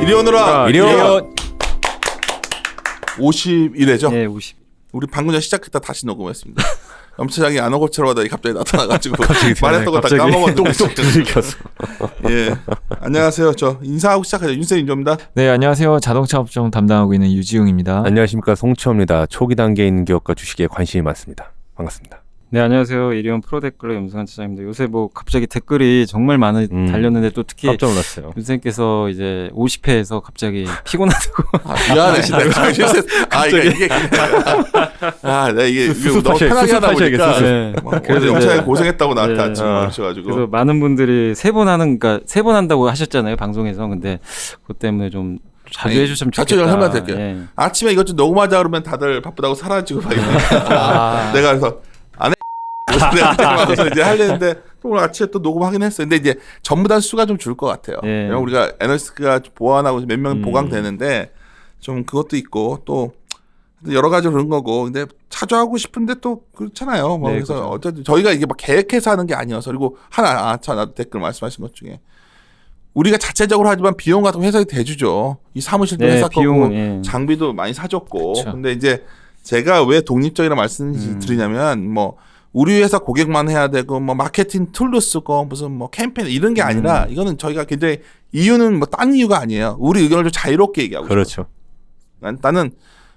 이리 오너라. 이리 오. 50일에죠. 네, 50. 우리 방금 전 시작했다 다시 녹음했습니다. 염차장이 안 오고 채로 하다가 갑자기 나타나가지고 말했던 거 다 까먹었는데 뚝뚝 들이켜서. 예, 안녕하세요. 저 인사하고 시작하죠. 윤쌤 인조입니다. 네, 안녕하세요. 자동차 업종 담당하고 있는 유지웅입니다. 안녕하십니까, 송치호입니다. 초기 단계에 있는 기업과 주식에 관심이 많습니다. 반갑습니다. 네, 안녕하세요. 이리온 프로댓글러 염승환 차장입니다. 요새 뭐 갑자기 댓글이 정말 많이 달렸는데 또 특히 깜짝 놀랐어요. 윤쌤께서 이제 50회에서 갑자기 피곤하다고 미안해. 이게 내가 이게 너무 편하게 하다 보니까 네. 그래서 염차장이 고생했다고 나한테 네. 아침에 말하셔가지고 그래서 많은 분들이 세 번 한다고 하셨잖아요, 방송에서. 근데 그것 때문에 좀 자주 해주시면 좋겠다. 자주 설명 드릴게요. 예. 아침에 이것 좀 녹음하자 그러면 다들 바쁘다고 사라지고 막 이러니까 내가 그래서 안 해. 그래서 이제 하려는데 오늘 아침에 또 녹음하긴 했어요. 근데 이제 전부 다 수가 좀 줄 것 같아요. 예. 왜냐면 우리가 애널리스트가 보완하고 몇 명 보강되는데 좀 그것도 있고 또 여러 가지 그런 거고. 근데 자주 싶은데 또 그렇잖아요. 뭐 네, 그래서 그렇죠. 어쨌든 저희가 이게 막 계획해서 하는 게 아니어서. 그리고 나도 댓글 말씀하신 것 중에 우리가 자체적으로 하지만 비용 같은 거 회사에 대주죠. 이 사무실도 네, 회사 거고 비용은, 예. 장비도 많이 사줬고. 그렇죠. 근데 이제 제가 왜 독립적이라 말씀을 드리냐면 뭐 우리 회사 고객만 해야 되고 뭐 마케팅 툴도 쓰고 무슨 뭐 캠페인 이런 게 아니라 이거는 저희가 굉장히 이유는 뭐 딴 이유가 아니에요. 우리 의견을 좀 자유롭게 얘기하고 그렇죠. 나는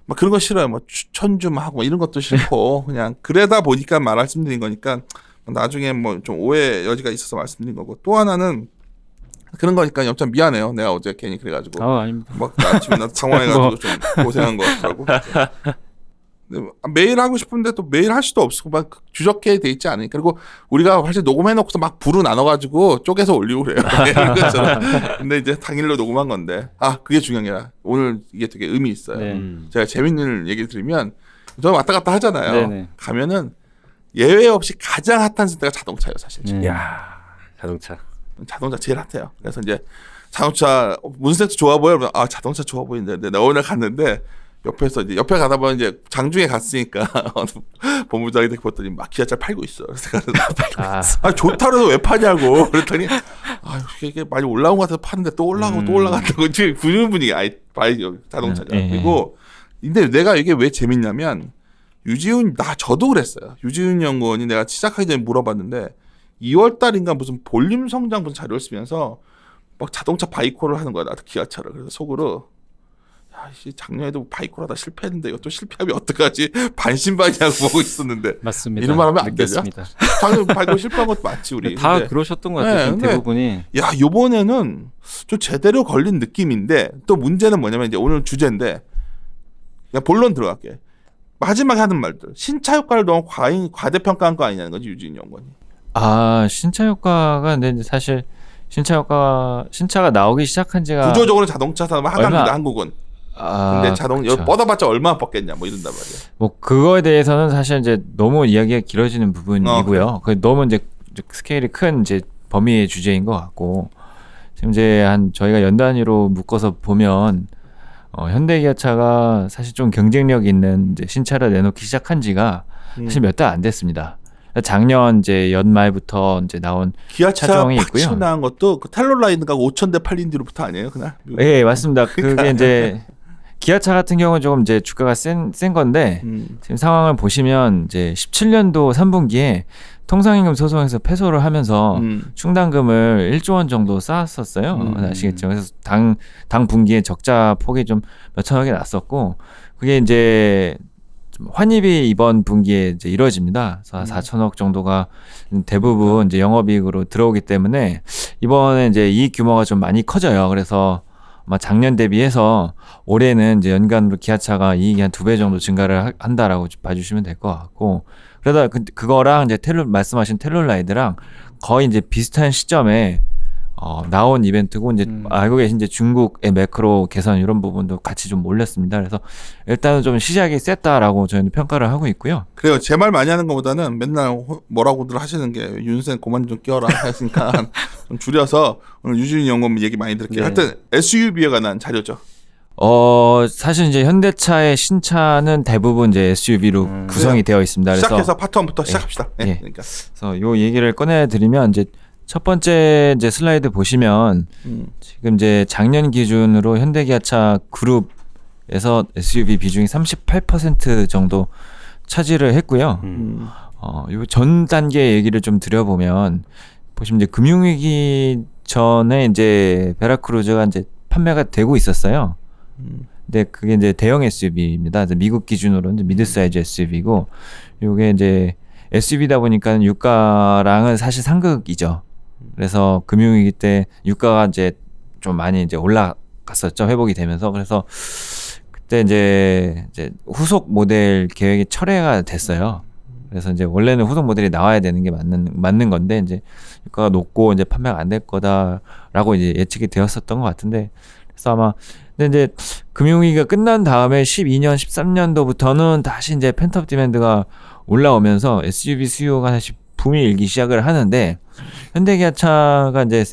막 그런 거 싫어요. 뭐 추천 좀 하고 뭐 이런 것도 싫고 그냥 그러다 보니까 말씀드린 거니까 나중에 뭐 좀 오해 여지가 있어서 말씀드린 거고. 또 하나는 그런 거니까 염참 미안해요. 내가 어제 괜히 그래가지고 아닙니다. 막 아침에 나 당황해가지고 좀 고생한 것 같더라고. 매일 하고 싶은데 또 매일 할 수도 없고 막 주저케 돼 있지 않으니까. 그리고 우리가 사실 녹음해놓고서 막 부로 나눠가지고 쪼개서 올리고 그래요. 근데 이제 당일로 녹음한 건데 그게 중요한 게 아니라 오늘 이게 되게 의미 있어요. 네. 제가 재밌는 얘기를 드리면 저는 왔다 갔다 하잖아요. 네네. 가면은 예외 없이 가장 핫한 선택가 자동차예요, 사실. 야, 자동차. 자동차 제일 핫해요. 그래서 이제 자동차 무슨 색도 좋아 보여? 그러면 자동차 좋아 보이는데 내가 오늘 갔는데 옆에서 이제 옆에 가다 보면 이제 장중에 갔으니까 본부장이 딱 봤더니 막 기아차를 팔고 있어. 그래서 좋다 그래서 왜 파냐고 그랬더니 이게 많이 올라온 것 같아서 파는데 또 올라가고 또 올라간다고 지금 부는 분위기 자동차가. 그리고 근데 내가 이게 왜 재밌냐면 저도 그랬어요. 유지훈 연구원이 내가 시작하기 전에 물어봤는데 2월 달인가 무슨 볼륨 성장 무슨 자료를 쓰면서 막 자동차 바이코를 하는 거야. 나도 기아차를. 그래서 속으로 작년에도 바이코를 하다 실패했는데 이것도 실패하면 어떡하지? 반신반의하고 보고 있었는데. 맞습니다. 이런 말 하면 안 되죠? 느꼈습니다. 작년 바이코 실패한 것도 맞지 우리. 다 근데 그러셨던 것 같아요. 근데 대부분이. 요번에는 좀 제대로 걸린 느낌인데 또 문제는 뭐냐면 이제 오늘 주제인데 그냥 본론 들어갈게. 마지막에 하는 말들. 신차 효과를 너무 과대평가한 거 아니냐는 거지, 유진 연구원이. 신차 효과가 근데 사실 신차가 나오기 시작한 지가 구조적으로 자동차 산업 하강인데 한국은. 근데 그렇죠. 뻗어봤자 얼마나 뻗겠냐 뭐 이런단 말이야. 뭐 그거에 대해서는 사실 이제 너무 이야기가 길어지는 부분이고요. 그래. 너무 이제 스케일이 큰 이제 범위의 주제인 것 같고 지금 이제 저희가 연 단위로 묶어서 보면 현대기아차가 사실 좀 경쟁력 있는 이제 신차를 내놓기 시작한 지가 사실 몇 달 안 됐습니다. 작년 이제 연말부터 이제 나온 기아차 차종이 팍 있고요. 치고 나온 것도 그 텔로라이드가 5,000대 팔린 뒤로부터 아니에요, 그날? 예, 맞습니다. 그게 이제 기아차 같은 경우는 조금 이제 주가가 센 건데 지금 상황을 보시면 이제 17년도 3분기에 통상임금 소송에서 패소를 하면서 충당금을 1조 원 정도 쌓았었어요. 아시겠죠? 그래서 당 분기에 적자 폭이 좀 몇천억이 났었고 그게 이제 환입이 이번 분기에 이제 이루어집니다. 그래서 4천억 정도가 대부분 이제 영업이익으로 들어오기 때문에 이번에 이제 이익 규모가 좀 많이 커져요. 그래서 아마 작년 대비해서 올해는 이제 연간으로 기아차가 이익이 한 2배 정도 증가를 한다라고 봐주시면 될 것 같고 그러다 그거랑 이제 말씀하신 텔로라이드랑 거의 이제 비슷한 시점에 나온 이벤트고 이제 알고 계신 이제 중국의 매크로 개선 이런 부분도 같이 좀 몰렸습니다. 그래서 일단은 좀 시작이 셌다라고 저희는 평가를 하고 있고요. 그래요. 제 말 많이 하는 것보다는 맨날 뭐라고들 하시는 게 윤생 그만 좀 끼워라 했으니까 좀 줄여서 오늘 유진 연구원 얘기 많이 들을게요. 네. 하여튼 SUV에 관한 자료죠. 사실 이제 현대차의 신차는 대부분 이제 SUV로 구성이 되어 있습니다. 그래서 시작해서 파트 1부터 시작합시다. 네. 예. 그러니까. 그래서 요 얘기를 꺼내드리면 이제 첫 번째 이제 슬라이드 보시면 지금 이제 작년 기준으로 현대기아차 그룹에서 SUV 비중이 38% 정도 차지를 했고요. 요 전 단계 얘기를 좀 드려보면 보시면 이제 금융위기 전에 이제 베라크루즈가 이제 판매가 되고 있었어요. 근데 그게 이제 대형 SUV입니다. 미국 기준으로는 이제 미드 사이즈 SUV고, 요게 이제 SUV다 보니까 유가랑은 사실 상극이죠. 그래서 금융위기 때 유가가 이제 좀 많이 이제 올라갔었죠. 회복이 되면서. 그래서 그때 이제 후속 모델 계획이 철회가 됐어요. 그래서 이제 원래는 후속 모델이 나와야 되는 게 맞는 건데 이제 유가가 높고 이제 판매가 안 될 거다라고 이제 예측이 되었었던 것 같은데, 그래서 아마 근데 이제 금융위기가 끝난 다음에 12년, 13년도부터는 다시 이제 펜트업 디맨드가 올라오면서 SUV 수요가 다시 붐이 일기 시작을 하는데, 현대기아차가 이제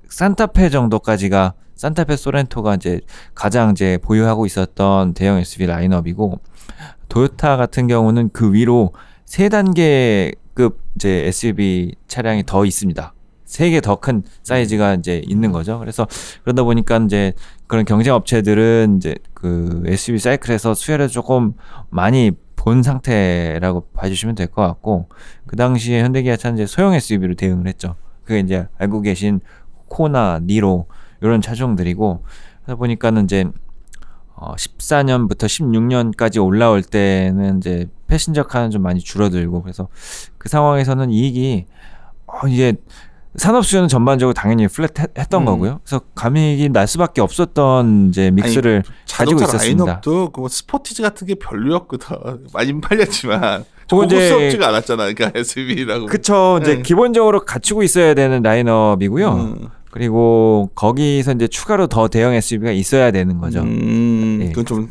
산타페 정도까지가 산타페 소렌토가 이제 가장 이제 보유하고 있었던 대형 SUV 라인업이고, 도요타 같은 경우는 그 위로 3단계급 이제 SUV 차량이 더 있습니다. 3개 더 큰 사이즈가 이제 있는 거죠. 그래서 그러다 보니까 이제 그런 경쟁 업체들은 이제 그 SUV 사이클에서 수혜를 조금 많이 본 상태라고 봐주시면 될 것 같고, 그 당시에 현대기아차는 이제 소형 SUV로 대응을 했죠. 그게 이제 알고 계신 코나, 니로 이런 차종들이고, 그러다 보니까는 이제 14년부터 16년까지 올라올 때는 이제 패신저 칸은 좀 많이 줄어들고, 그래서 그 상황에서는 이익이 이게 산업 수요는 전반적으로 당연히 플랫했던 거고요. 그래서 감익이 날 수밖에 없었던 이제 믹스를 가지고 자동차 있었습니다. 라인업도 그 스포티지 같은 게 별로였거든. 많이 팔렸지만 그건 이제- 고급스럽지가 않았잖아. 그러니까 SUV라고. 그쵸. 이제 네. 기본적으로 갖추고 있어야 되는 라인업이고요. 그리고 거기서 이제 추가로 더 대형 SUV가 있어야 되는 거죠. 예. 그건 좀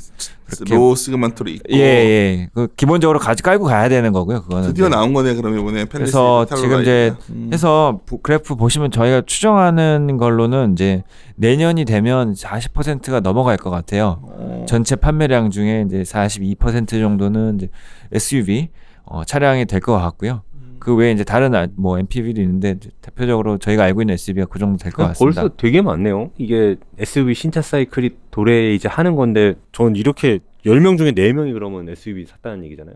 그렇게- 로우 시그먼트로 있고. 예. 그 기본적으로 깔고 가야 되는 거고요. 그거는. 드디어 이제. 나온 거네. 그러면 이번에 그래서 지금 이제 해서 그래프 보시면 저희가 추정하는 걸로는 이제 내년이 되면 40%가 넘어갈 것 같아요. 전체 판매량 중에 이제 42% 정도는 이제 SUV 차량이 될 것 같고요. 그 외에 이제 다른 뭐 MPV도 있는데 대표적으로 저희가 알고 있는 SUV가 그 정도 될 것 같습니다. 벌써 되게 많네요. 이게 SUV 신차 사이클이 도래에 이제 하는 건데, 전 이렇게 10명 중에 4명이 그러면 SUV 샀다는 얘기잖아요.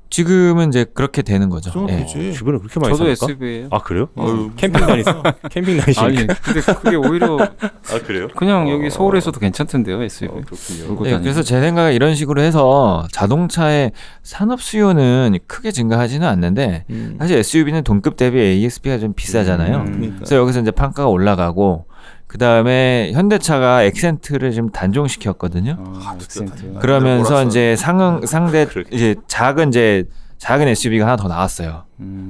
지금은 이제 그렇게 되는 거죠. 그럼 예. 되지. 주변에 그렇게 많이 저도 삽니까? SUV예요. 아 그래요? 어휴. 캠핑 아니 다니시니까. 근데 그게 오히려 아 그래요? 그냥 여기 서울에서도 괜찮던데요 SUV. 그렇군요. 놀고 네, 다니고. 그래서 제 생각에 이런 식으로 해서 자동차의 산업 수요는 크게 증가하지는 않는데, 사실 SUV는 동급 대비 ASP가 좀 비싸잖아요. 그러니까. 그래서 여기서 이제 판가가 올라가고, 그 다음에 현대차가 엑센트를 좀 단종시켰거든요. 액센트. 그러면서 몰았어. 이제 상대 그러게. 이제 작은 SUV가 하나 더 나왔어요.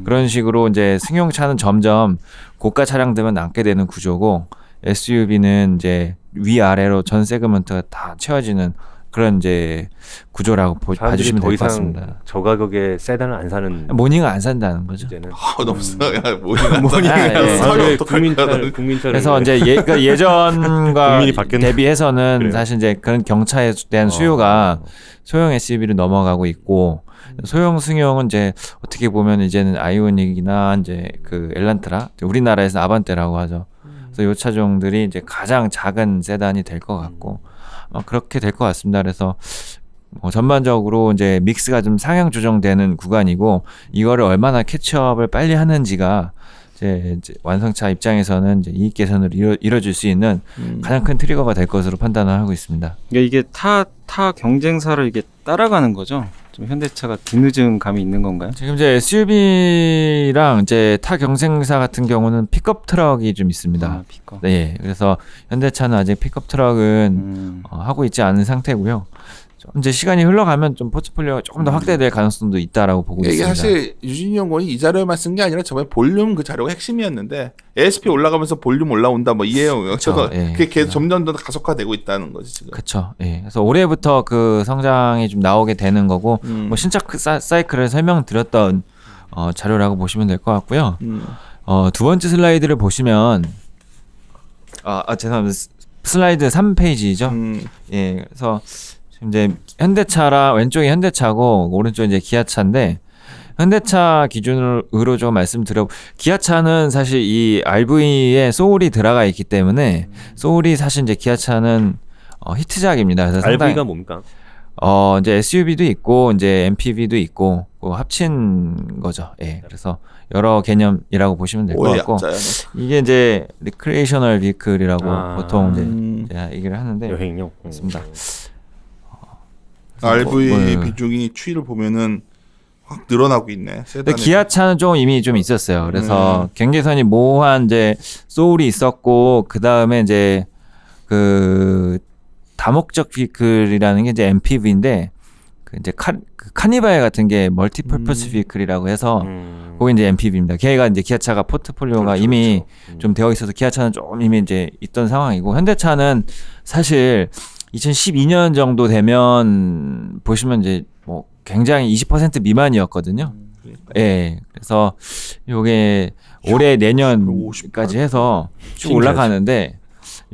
그런 식으로 이제 승용차는 점점 고가 차량들만 남게 되는 구조고, SUV는 이제 위아래로 전 세그먼트가 다 채워지는 그런 이제 구조라고 사람들이 봐주시면 더 될 것 이상 같습니다. 저가격의 세단을 안 사는 모닝을 안 산다는 거죠. 이제는. 없어. 야, 아, 예. 국민차를 그래서 이제 예전과 국민이 바뀌었나? 대비해서는 그래요. 사실 이제 그런 경차에 대한 수요가 소형 SUV로 넘어가고 있고, 소형 승용은 이제 어떻게 보면 이제는 아이오닉이나 이제 그 엘란트라, 우리나라에서 아반떼라고 하죠. 그래서 이 차종들이 이제 가장 작은 세단이 될 것 같고, 그렇게 될 것 같습니다. 그래서 전반적으로 이제 믹스가 좀 상향 조정되는 구간이고, 이거를 얼마나 캐치업을 빨리 하는지가 이제 완성차 입장에서는 이제 이익 개선을 이뤄줄 수 있는 가장 큰 트리거가 될 것으로 판단을 하고 있습니다. 그러니까 이게 타 경쟁사를 이게 따라가는 거죠. 좀 현대차가 뒤늦은 감이 있는 건가요? 지금 이제 SUV랑 이제 타 경쟁사 같은 경우는 픽업 트럭이 좀 있습니다. 아, 픽업. 네, 그래서 현대차는 아직 픽업 트럭은 하고 있지 않은 상태고요. 좀 이제 시간이 흘러가면 좀 포트폴리오가 조금 더 확대될 가능성도 있다라고 보고 이게 있습니다. 사실 유진이 연구원이 이 자료에만 쓴 게 아니라 저번에 볼륨 그 자료가 핵심이었는데, ASP 올라가면서 볼륨 올라온다 뭐 이해요. 그래서 예. 그게 계속 점점 더 가속화되고 있다는 거지 지금. 그렇죠. 예. 그래서 올해부터 그 성장이 좀 나오게 되는 거고, 뭐 신차 사이클을 설명드렸던 자료라고 보시면 될 것 같고요. 두 번째 슬라이드를 보시면 죄송합니다. 슬라이드 3페이지죠. 예. 그래서 지금 이제 현대차라 왼쪽이 현대차고 오른쪽이 이제 기아차인데, 현대차 기준으로 좀 말씀드려 기아차는 사실 이 RV에 소울이 들어가 있기 때문에 소울이 사실 이제 기아차는 히트작입니다. 그래서 상당히 RV가 뭡니까? 이제 SUV도 있고 이제 MPV도 있고 합친 거죠. 예. 그래서 여러 개념이라고 보시면 될 것 오해 같고 약자야. 이게 이제 리크레이셔널 비클이라고 보통 이제 제가 얘기를 하는데 여행용. 맞습니다. RV 뭐, 비중이 추이를 보면은 확 늘어나고 있네. 근데 세단에. 기아차는 좀 이미 좀 있었어요. 그래서 경계선이 모호한 이제 소울이 있었고 그 다음에 이제 그 다목적 비클이라는 게 이제 MPV인데 그 이제 카니발 같은 게 멀티퍼포스 비클이라고 해서 그게 이제 MPV입니다. 걔가 이제 기아차가 포트폴리오가 그렇죠, 이미 좀 되어 있어서 기아차는 좀 이미 이제 있던 상황이고 현대차는 사실 2012년 정도 되면 보시면 이제 뭐 굉장히 20% 미만이었거든요. 예. 그래서 요게 올해 내년까지 해서 쭉 올라가는데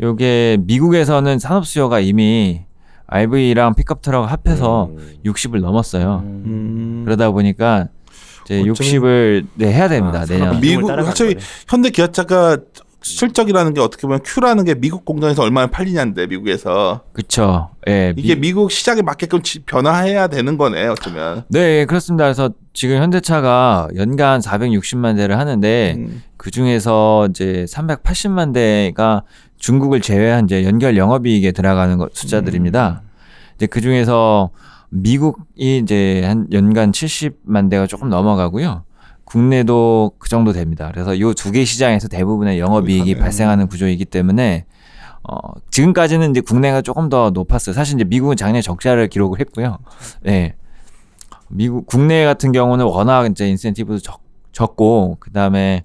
요게 미국에서는 산업 수요가 이미 RV랑 픽업 트럭 합해서 60을 넘었어요. 그러다 보니까 이제 60을 해야 됩니다. 내년. 미국 확실히 현대 기아차가 실적이라는 게 어떻게 보면 Q라는 게 미국 공장에서 얼마나 팔리냐인데 미국에서 그렇죠. 예. 이게 미국 시장에 맞게끔 변화해야 되는 거네 어쩌면. 네, 그렇습니다. 그래서 지금 현대차가 연간 460만 대를 하는데 그 중에서 이제 380만 대가 중국을 제외한 이제 연결 영업이익에 들어가는 숫자들입니다. 이제 그 중에서 미국이 이제 한 연간 70만 대가 조금 넘어가고요. 국내도 그 정도 됩니다. 그래서 요 두 개 시장에서 대부분의 영업이익이 발생하는 구조이기 때문에 지금까지는 이제 국내가 조금 더 높았어요. 사실 이제 미국은 작년에 적자를 기록을 했고요. 네. 미국 국내 같은 경우는 워낙 이제 인센티브도 적고 그다음에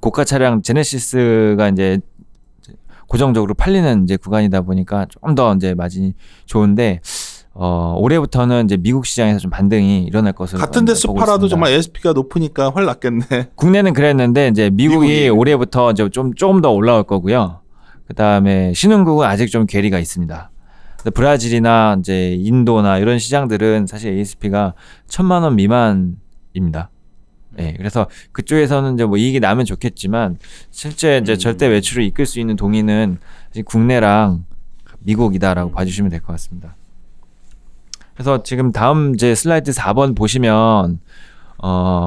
고가 차량 제네시스가 이제 고정적으로 팔리는 이제 구간이다 보니까 조금 더 이제 마진이 좋은데 올해부터는 이제 미국 시장에서 좀 반등이 일어날 것으로 같은 데서 보고 팔아도 있습니다. 정말 ASP가 높으니까 훨 낫겠네. 국내는 그랬는데 이제 미국이 올해부터 이제 조금 더 올라올 거고요. 그다음에 신흥국은 아직 좀 괴리가 있습니다. 브라질이나 이제 인도나 이런 시장들은 사실 ASP가 1,000만 원 미만입니다. 네, 그래서 그쪽에서는 이제 뭐 이익이 나면 좋겠지만 실제 이제 절대 매출을 이끌 수 있는 동인은 국내랑 미국이다라고 봐주시면 될 것 같습니다. 그래서 지금 다음 이제 슬라이드 4번 보시면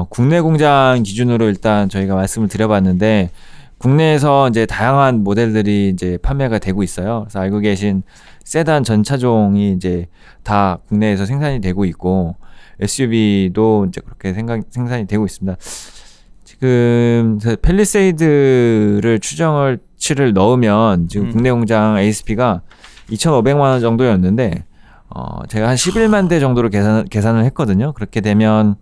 국내 공장 기준으로 일단 저희가 말씀을 드려봤는데 국내에서 이제 다양한 모델들이 이제 판매가 되고 있어요. 그래서 알고 계신 세단 전 차종이 이제 다 국내에서 생산이 되고 있고 SUV도 이제 그렇게 생산이 되고 있습니다. 지금 팰리세이드를 추정치를 넣으면 지금 국내 공장 ASP가 2,500만 원 정도였는데 제가 한 11만 대 정도로 계산을 했거든요. 그렇게 되면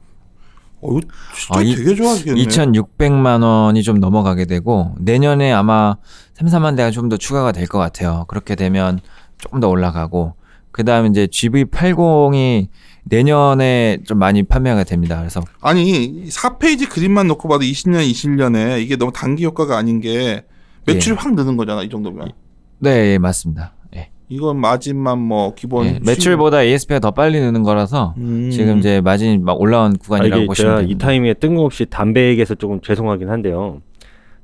이거 진짜 되게 좋아지겠네. 2,600만 원이 좀 넘어가게 되고 내년에 아마 3, 4만 대가 좀 더 추가가 될 것 같아요. 그렇게 되면 조금 더 올라가고 그다음에 이제 GV80이 내년에 좀 많이 판매가 됩니다. 그래서 아니 4페이지 그림만 놓고 봐도 20년, 21년에 이게 너무 단기 효과가 아닌 게 매출이 확 느는 거잖아 이 정도면. 네, 예, 맞습니다. 예. 이건 마진만 뭐 기본 예, 매출보다 ASP가 더 빨리 느는 거라서 지금 이제 마진이 막 올라온 구간이라고 보시면 제가 됩니다. 이 타이밍에 뜬금없이 담배 얘기해서 조금 죄송하긴 한데요.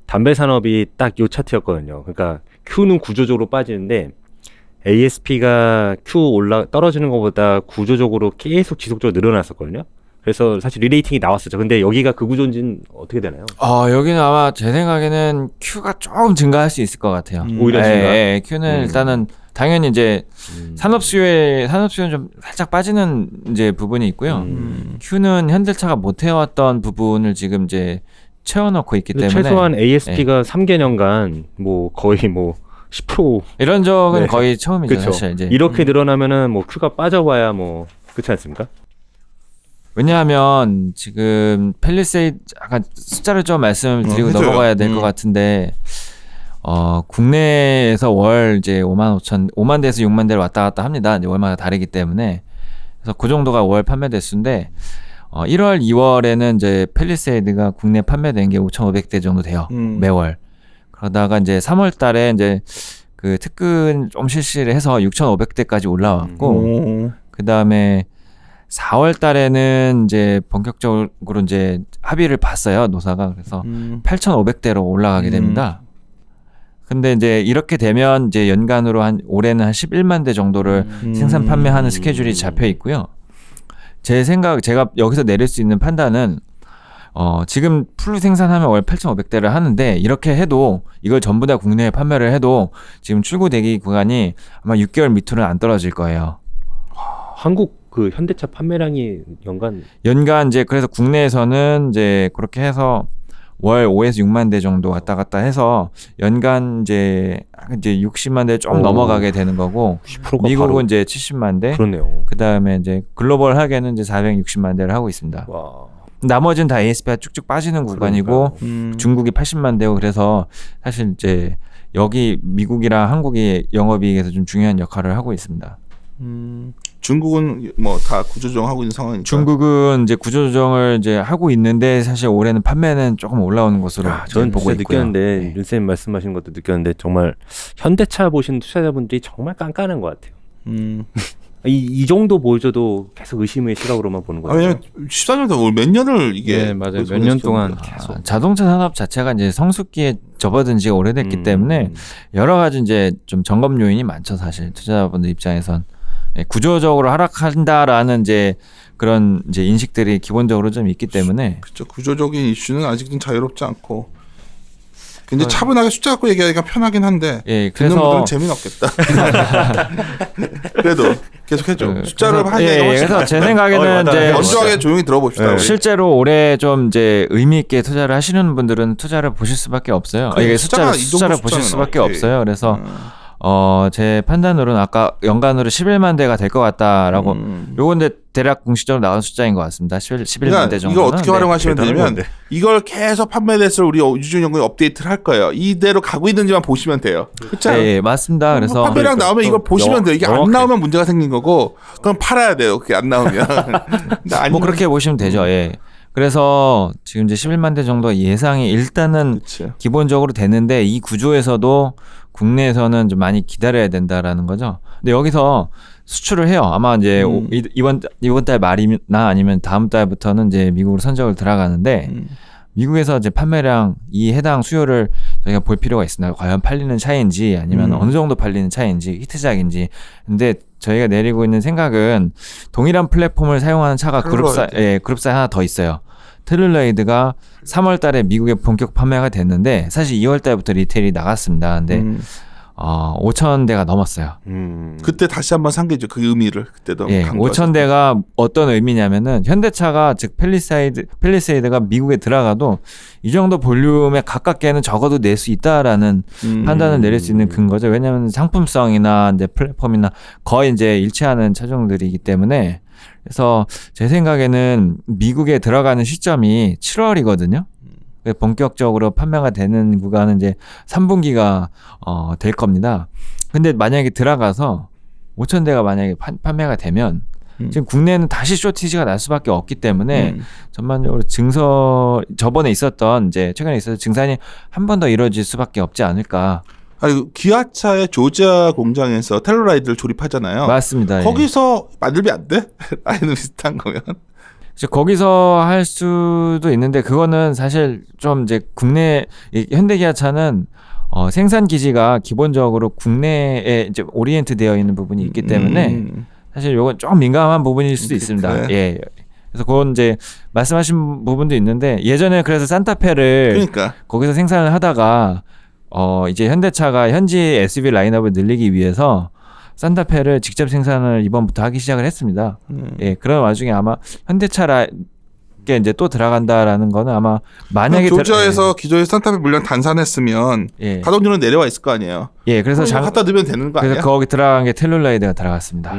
담배 산업이 딱 요 차트였거든요. 그러니까 Q는 구조적으로 빠지는데 ASP가 Q 떨어지는 것보다 구조적으로 계속 지속적으로 늘어났었거든요. 그래서 사실 리레이팅이 나왔었죠. 근데 여기가 그 구조인지는 어떻게 되나요? 여기는 아마 제 생각에는 Q가 조금 증가할 수 있을 것 같아요. 오히려 증가? 예, Q는 일단은 당연히 이제 산업 수요는 좀 살짝 빠지는 이제 부분이 있고요. Q는 현대차가 못 해왔던 부분을 지금 이제 채워넣고 있기 때문에 최소한 ASP가 3개년간 뭐 거의 뭐 10% 이런 적은 네. 거의 처음이죠. 그렇죠. 사실 이제 이렇게 늘어나면은 뭐 Q가 빠져봐야 뭐 그렇지 않습니까? 왜냐하면 지금 팰리세이드 약간 숫자를 좀 말씀을 드리고 해줘요. 넘어가야 될 것 같은데 국내에서 월 이제 5만 대에서 6만 대를 왔다 갔다 합니다. 이제 월마다 다르기 때문에 그래서 그 정도가 월 판매 대수인데 1월, 2월에는 이제 팰리세이드가 국내 판매된 게 5,500대 정도 돼요. 매월. 그러다가 이제 3월 달에 이제 그 특근 좀 실시를 해서 6,500대까지 올라왔고 그다음에 4월 달에는 이제 본격적으로 이제 합의를 봤어요, 노사가. 그래서 8,500대로 올라가게 됩니다. 근데 이제 이렇게 되면 이제 연간으로 올해는 한 11만 대 정도를 생산 판매하는 스케줄이 잡혀 있고요. 제가 여기서 내릴 수 있는 판단은 지금 풀로 생산하면 월 8,500대를 하는데 이렇게 해도 이걸 전부 다 국내에 판매를 해도 지금 출고 대기 구간이 아마 6개월 밑으로는 안 떨어질 거예요. 한국 그 현대차 판매량이 연간 이제 그래서 국내에서는 이제 그렇게 해서 월 5에서 6만 대 정도 왔다 갔다 해서 연간 이제 60만 대 좀 넘어가게 되는 거고 10%가 미국은 바로 이제 70만 대. 그러네요. 그다음에 이제 글로벌하게는 이제 460만 대를 하고 있습니다. 와. 나머지는 다 ASP가 쭉쭉 빠지는 구간이고 중국이 80만 대고 그래서 사실 이제 여기 미국이랑 한국이 영업이익에서 좀 중요한 역할을 하고 있습니다. 중국은 뭐 다 구조조정하고 있는 상황이니까. 중국은 이제 구조조정을 이제 하고 있는데 사실 올해는 판매는 조금 올라오는 것으로 저는 보고 진짜 있고요. 느꼈는데 네. 윤쌤 말씀하신 것도 느꼈는데 정말 현대차 보시는 투자자분들이 정말 깐깐한 것 같아요. 이 정도 보여줘도 계속 의심의 시각으로만 보는 거예요. 왜냐면 14년도 몇 년을 이게 네, 맞아요. 몇 년 동안 계속 자동차 산업 자체가 이제 성숙기에 접어든 지가 오래됐기 때문에 여러 가지 이제 좀 점검 요인이 많죠, 사실 투자자분들 입장에선. 구조적으로 하락한다라는 이제 그런 이제 인식들이 기본적으로 좀 있기 때문에 그렇죠. 구조적인 이슈는 아직은 자유롭지 않고 굉장히 차분하게 숫자 갖고 얘기하기가 편하긴 한데 예, 듣는 그래서 분들은 재미는 없겠다. 그래도 계속 해줘. 숫자를 하기가 훨씬 그래서 제 생각에는 맞아요. 이제 건조하게 조용히 들어봅시다. 우리. 실제로 올해 좀 이제 의미 있게 투자를 하시는 분들은 투자를 보실 수밖에 없어요. 그래, 이게 숫자가 이 정도 숫자를 보실 수밖에 숫자면 없어요. 그래서 제 판단으로는 아까 연간으로 11만 대가 될 것 같다라고 요건 이제 대략 공식적으로 나온 숫자인 것 같습니다. 11만 그러니까 대 정도. 이걸 어떻게 활용하시면 대단한 되냐면 건데. 이걸 계속 판매 대수를 우리 유준연구이 업데이트를 할 거예요. 이대로 가고 있는지만 보시면 돼요. 그렇죠? 예, 맞습니다. 그래서 판매량 나오면 이걸 보시면 돼요. 이게 안 정확해. 나오면 문제가 생긴 거고 그럼 팔아야 돼요. 그게 안 나오면. 근데 아니면 뭐 그렇게 보시면 되죠. 예. 그래서 지금 이제 11만 대 정도 예상이 일단은 그렇죠. 기본적으로 되는데 이 구조에서도 국내에서는 좀 많이 기다려야 된다라는 거죠. 근데 여기서 수출을 해요. 아마 이제 이번 달 말이나 아니면 다음 달부터는 이제 미국으로 선적을 들어가는데 미국에서 이제 판매량 이 해당 수요를 저희가 볼 필요가 있습니다. 과연 팔리는 차인지 아니면 어느 정도 팔리는 차인지 히트작인지. 근데 저희가 내리고 있는 생각은 동일한 플랫폼을 사용하는 차가 그룹사에 하나 더 있어요. 텔룰라이드가 3월 달에 미국에 본격 판매가 됐는데 사실 2월 달부터 리테일이 나갔습니다. 근데 5천 대가 넘었어요. 그때 다시 한번 상기죠. 그 의미를 그때도. 예, 5천 대가 어떤 의미냐면은 현대차가 즉 팰리세이드가 미국에 들어가도 이 정도 볼륨에 가깝게는 적어도 낼 수 있다라는 판단을 내릴 수 있는 근거죠. 왜냐하면 상품성이나 이제 플랫폼이나 거의 이제 일치하는 차종들이기 때문에. 그래서 제 생각에는 미국에 들어가는 시점이 7월이거든요. 본격적으로 판매가 되는 구간은 이제 3분기가 될 겁니다. 근데 만약에 들어가서 5천 대가 만약에 판매가 되면 지금 국내에는 다시 쇼티지가 날 수밖에 없기 때문에 전반적으로 저번에 있었던 이제 최근에 있었던 증산이 한 번 더 이루어질 수밖에 없지 않을까. 아니 기아차의 조지아 공장에서 텔루라이드를 조립하잖아요. 맞습니다. 거기서 만들면 안 돼? 라인은 비슷한 거면. 거기서 할 수도 있는데 그거는 사실 좀 이제 국내 현대기아차는 생산 기지가 기본적으로 국내에 이제 오리엔트 되어 있는 부분이 있기 때문에 사실 요건 좀 민감한 부분일 수도 있습니다. 그래. 예. 그래서 그건 이제 말씀하신 부분도 있는데 예전에 그래서 산타페를 그러니까 거기서 생산을 하다가 이제 현대차가 현지 SUV 라인업을 늘리기 위해서 산타페를 직접 생산을 이번부터 하기 시작을 했습니다. 예, 그런 와중에 아마 현대차에 이제 또 들어간다라는 거는 아마 만약에 조지아에서 기존의 산타페 물량 단산했으면 예. 가동률은 내려와 있을 거 아니에요. 예, 그래서 갖다 넣으면 되는 거 그래서 아니야? 거기 들어간 게 텔룰라이드가 들어갔습니다.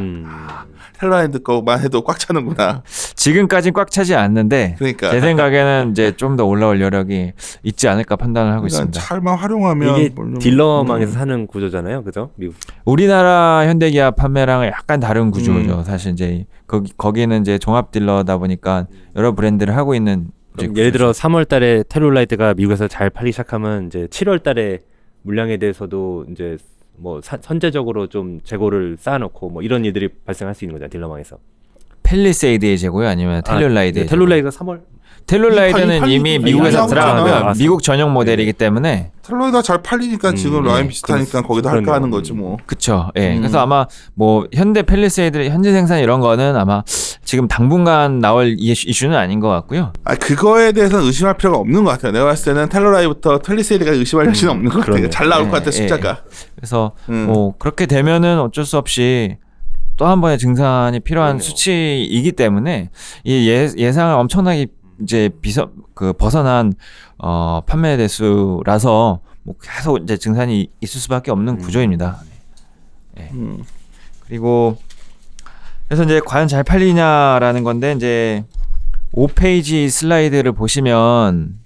텔라인드 거만 해도 꽉 차는구나. 지금까지는 꽉 차지 않는데 그러니까 제 생각에는 이제 좀 더 올라올 여력이 있지 않을까 판단을 하고 그러니까 있습니다. 차만 활용하면 이게 물론 딜러망에서 사는 구조잖아요, 그죠? 미국. 우리나라 현대기아 판매랑은 약간 다른 구조죠. 사실 이제 거기는 이제 종합 딜러다 보니까 여러 브랜드를 하고 있는 이제 예를 들어 3월달에 텔룰라이드가 미국에서 잘 팔리기 시작하면 이제 7월달에 물량에 대해서도 이제 뭐 선제적으로 좀 재고를 쌓아놓고 뭐 이런 일들이 발생할 수 있는 거잖아요, 딜러망에서. 펠리세이드의 재고요, 아니면 텔룰라이드의 재고? 텔룰라이드가 3월. 텔룰라이드는 이미 미국에서 팔리고 들어가고요. 있잖아. 미국 전용 모델이기 때문에. 텔로이드가 잘 팔리니까 지금 라인 비슷하니까 거기다 할까 하는 거지 뭐. 그쵸. 예. 그래서 아마 뭐 현대 펠리세이드 현재 생산 이런 거는 아마 지금 당분간 나올 이슈는 아닌 것 같고요. 그거에 대해서는 의심할 필요가 없는 것 같아요. 내가 봤을 때는 텔로라이부터 펠리세이드가 의심할 여지는 없는 것 같아요. 잘 나올 것 같아 숫자가. 그래서 뭐 그렇게 되면은 어쩔 수 없이 또 한 번의 증산이 필요한 수치이기 때문에 이 예상을 엄청나게 이제 벗어난 판매 대수라서 뭐 계속 이제 증산이 있을 수밖에 없는 구조입니다. 네. 그리고 그래서 이제 과연 잘 팔리냐라는 건데 이제 5페이지 슬라이드를 보시면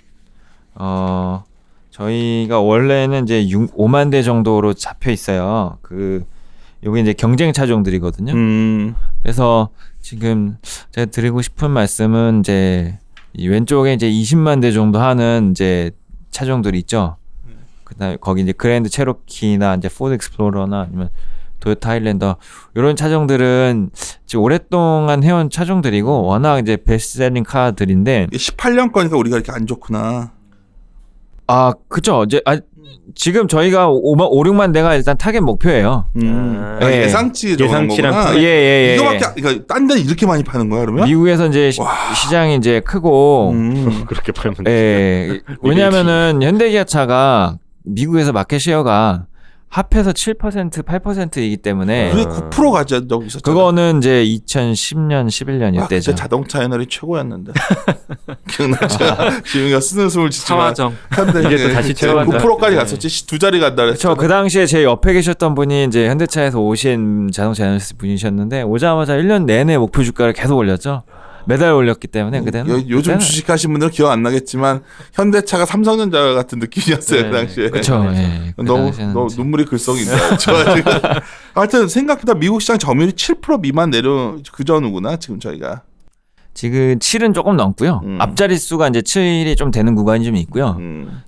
저희가 원래는 이제 5만 대 정도로 잡혀 있어요. 요게 이제 경쟁 차종들이거든요. 그래서 지금 제가 드리고 싶은 말씀은 이제 이 왼쪽에 이제 20만 대 정도 하는 이제 차종들이 있죠. 그다음에 거기 이제 그랜드 체로키나 이제 포드 익스플로러나 아니면 도요타 하일랜더 이런 차종들은 지금 오랫동안 해온 차종들이고 워낙 이제 베스트셀링 카들인데 18년 거니까 우리가 이렇게 안 좋구나. 그죠. 이제 지금 저희가 5, 6만 대가 일단 타겟 목표예요. 예. 예상치랑 거구나. 예. 이거밖에 그러니까 딴 데 이렇게 많이 파는 거야 그러면? 미국에서 이제 시장이 이제 크고 그렇게 팔면 예. 왜냐면은 현대기아차가 미국에서 마켓 셰어가 합해서 7%, 8%이기 때문에 그게 9% 가져 적 있었잖아. 그거는 이제 2010년, 11년 이때죠. 그때 자동차 애널이 최고였는데. 기억나죠? 지금이가 쓰는 숨을 짓지만 사화정. 현대 이제 또 다시 채워간다. 9%까지 갔었지. 두 자리 간다 그랬죠. 그 당시에 제 옆에 계셨던 분이 이제 현대차에서 오신 자동차 애널리스트 분이셨는데 오자마자 1년 내내 목표 주가를 계속 올렸죠. 매달 올렸기 때문에 그때는 요즘 주식하신 분들은 기억 안 나겠지만 현대차가 삼성전자 같은 느낌이었어요. 그 당시에. 그렇죠. 예. 너무 눈물이 글썽인다. 하여튼 생각보다 미국 시장 점유율이 7% 미만 내려 그 전후구나 지금 저희가. 지금 7은 조금 넘고요. 앞자리 수가 이제 7이 좀 되는 구간이 좀 있고요.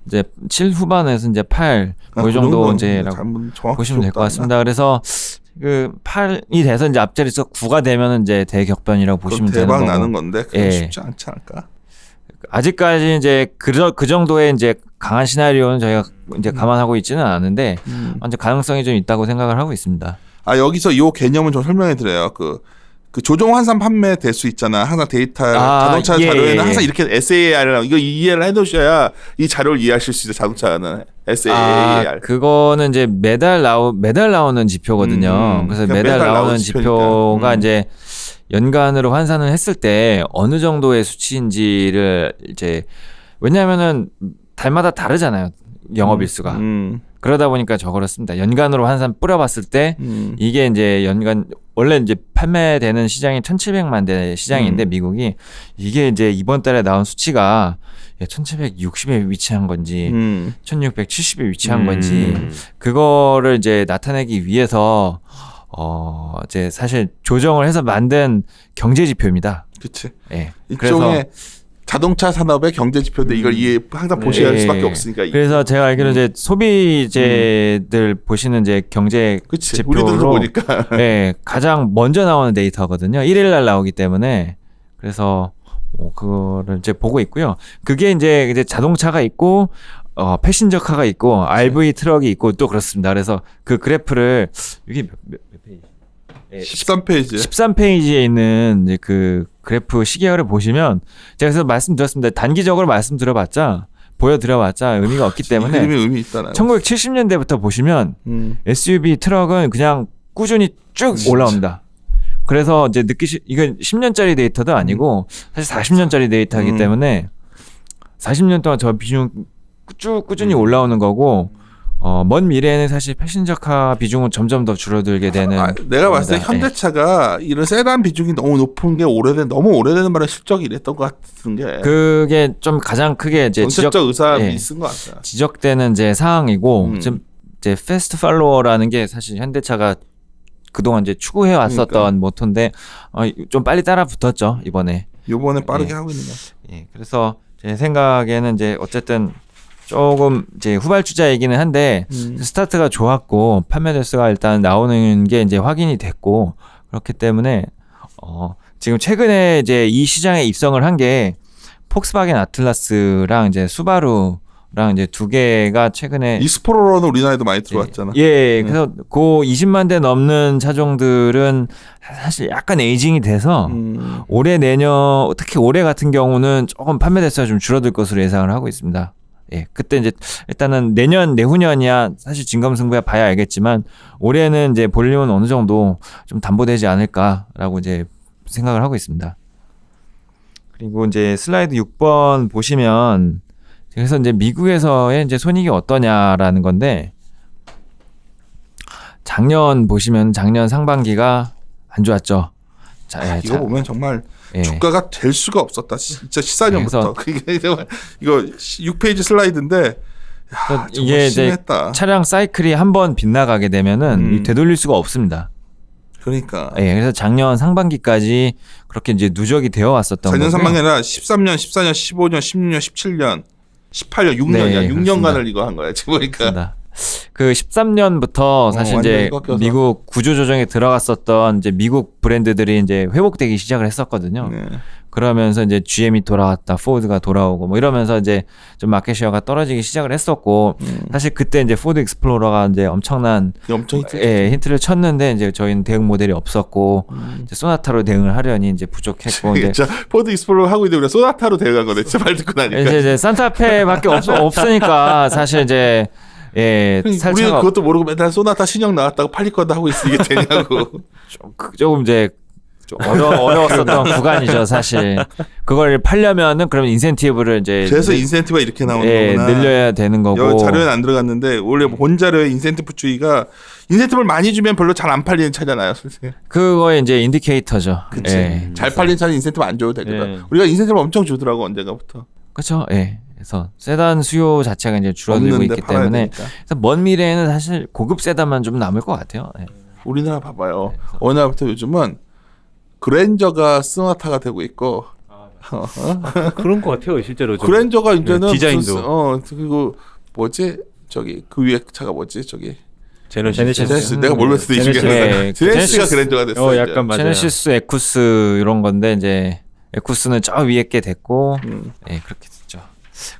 이제 7 후반에서 이제 8 뭐 이 정도 이제라고 보시면 될 것 같습니다. 그래서 그 8이 돼서 이제 앞자리 수가 9가 되면 이제 대격변이라고 보시면 되는 거고. 대박 나는 건데 그건 쉽지 않지 않을까? 아직까지 이제 그 정도의 이제 강한 시나리오는 저희가 이제 감안하고 있지는 않은데 이제 가능성이 좀 있다고 생각을 하고 있습니다. 여기서 이 개념을 좀 설명해 드려요. 그 조종 환산 판매 대수 있잖아. 항상 데이터 자동차 자료에는 항상 이렇게 SAR이라고 이거 이해를 해두셔야 이 자료를 이해하실 수 있어요. 자동차는 SAR. 그거는 이제 매달 나오는 지표거든요. 그래서 매달 나오는 지표가 이제 연간으로 환산을 했을 때 어느 정도의 수치인지를 이제 왜냐하면은 달마다 다르잖아요. 영업일수가. 그러다 보니까 저거를 씁니다. 연간으로 환산 뿌려봤을 때 이게 이제 연간 원래 이제 판매되는 시장이 1,700만 대 시장인데 미국이 이게 이제 이번 달에 나온 수치가 1,760에 위치한 건지 1,670에 위치한 건지 그거를 이제 나타내기 위해서 이제 사실 조정을 해서 만든 경제 지표입니다. 그렇지. 예. 일종의 자동차 산업의 경제 지표인데 이걸 항상 보셔야 할 수밖에 없으니까. 그래서 제가 알기로는 이제 소비재들 보시는 이제 경제 지표로 보니까 가장 먼저 나오는 데이터거든요. 1일 날 나오기 때문에 그래서 그거를 이제 보고 있고요. 그게 이제 자동차가 있고 패신저카가 있고 RV 트럭이 있고 또 그렇습니다. 그래서 그 그래프를 이게 몇 페이지? 13페이지. 13페이지에 있는 이제 그 그래프 시계열을 보시면 제가 그래서 말씀드렸습니다. 단기적으로 말씀드려봤자 보여드려봤자 의미가 없기 때문에 의미 있다. 1970년대부터 보시면 SUV 트럭은 그냥 꾸준히 쭉 올라옵니다. 그래서 이제 이건 10년짜리 데이터도 아니고 사실 40년짜리 데이터이기 때문에 40년 동안 저 비중 쭉 꾸준히 올라오는 거고 먼 미래에는 사실 패신저카 비중은 점점 더 줄어들게 되는. 내가 봤을 때 현대차가 이런 세단 비중이 너무 높은 게 너무 오래되는 말에 실적이 이랬던 것 같은 게. 그게 좀 가장 크게 이제 정책적 의사가 있은 것 같아요. 지적되는 이제 사항이고 좀 이제 패스트 팔로워라는 게 사실 현대차가 그동안 이제 추구해 왔었던 모토인데 좀 빨리 따라 붙었죠 이번에 빠르게 하고 있는 것 같아요. 예, 그래서 제 생각에는 이제 어쨌든. 조금 이제 후발주자이기는 한데 스타트가 좋았고 판매 대수가 일단 나오는 게 이제 확인이 됐고 그렇기 때문에 지금 최근에 이제 이 시장에 입성을 한 게 폭스바겐 아틀라스랑 이제 수바루랑 이제 두 개가 최근에 익스플로러는 우리나라에도 많이 들어왔잖아. 예, 그래서 그 20만 대 넘는 차종들은 사실 약간 에이징이 돼서 올해 내년 특히 올해 같은 경우는 조금 판매 대수가 좀 줄어들 것으로 예상을 하고 있습니다. 예, 그때 이제 일단은 내년 내후년이야 사실 진검승부야 봐야 알겠지만 올해는 이제 볼륨은 어느 정도 좀 담보되지 않을까라고 이제 생각을 하고 있습니다. 그리고 이제 슬라이드 6번 보시면 그래서 이제 미국에서의 이제 손익이 어떠냐라는 건데 작년 보시면 작년 상반기가 안 좋았죠. 이거 보면 정말 예. 주가가 될 수가 없었다. 진짜 14년부터. 이거 6페이지 슬라이드인데 야, 이게 이제 심했다. 차량 사이클이 한번 빗나가게 되면은 되돌릴 수가 없습니다. 그러니까 예, 그래서 작년 상반기까지 그렇게 이제 누적이 되어 왔었던 거고요. 작년 상반기나 13년, 14년, 15년, 16년, 17년, 18년, 6년이야. 네, 6년간을 이거 한 거야. 지금 보니까. 그렇습니다. 그 13년부터 사실 이제 꺾여서. 미국 구조조정에 들어갔었던 이제 미국 브랜드들이 이제 회복되기 시작을 했었거든요. 네. 그러면서 이제 GM이 돌아왔다, 포드가 돌아오고 뭐 이러면서 이제 좀 마켓 쉐어가 떨어지기 시작을 했었고 사실 그때 이제 포드 익스플로러가 이제 엄청난 엄청 힌트를 쳤는데 이제 저희는 대응 모델이 없었고 이제 소나타로 대응을 하려니 이제 부족했고 이제 진짜 포드 익스플로러 하고 있는데 우리가 소나타로 대응한 거네. 진짜 말 듣고 나니까. 이제 산타페밖에 없으니까 사실 이제 예, 우리는 그것도 모르고 맨날 소나타 신형 나왔다고 팔릴 거다 하고 있으면 이게 되냐고. 조금 이제 좀 어려웠었던 구간이죠, 사실. 그걸 팔려면은 그러면 인센티브를 이제 그래서 인센티브가 이렇게 나오는 예, 거구나. 늘려야 되는 거고. 여기 자료에는 안 들어갔는데 원래 본 자료에 인센티브 주의가 인센티브를 많이 주면 별로 잘 안 팔리는 차잖아요, 선생님. 그거에 이제 인디케이터죠. 그치. 예. 잘 팔리는 차는 인센티브 안 줘도 되거든. 예. 우리가 인센티브 엄청 주더라고 언젠가부터. 그렇죠. 예. 그래서 세단 수요 자체가 이제 줄어들고 없는데 있기 팔아야 때문에 되니까. 그래서 먼 미래에는 사실 고급 세단만 좀 남을 것 같아요. 예. 우리나라 봐봐요. 어느 날부터 요즘은 그랜저가 소나타가 되고 있고 그런 것 같아요, 실제로. 좀. 그랜저가 이제는 디자인도. 무슨, 그리고 뭐지 저기 그 위에 차가 뭐지 저기 제네시스. 내가 모르겠어 이 중에 네, 제네시스가 그랜저가 됐어. 약간 맞아요. 제네시스, 에쿠스 이런 건데 이제 에쿠스는 저 위에 게 됐고 예, 그렇게 됐죠.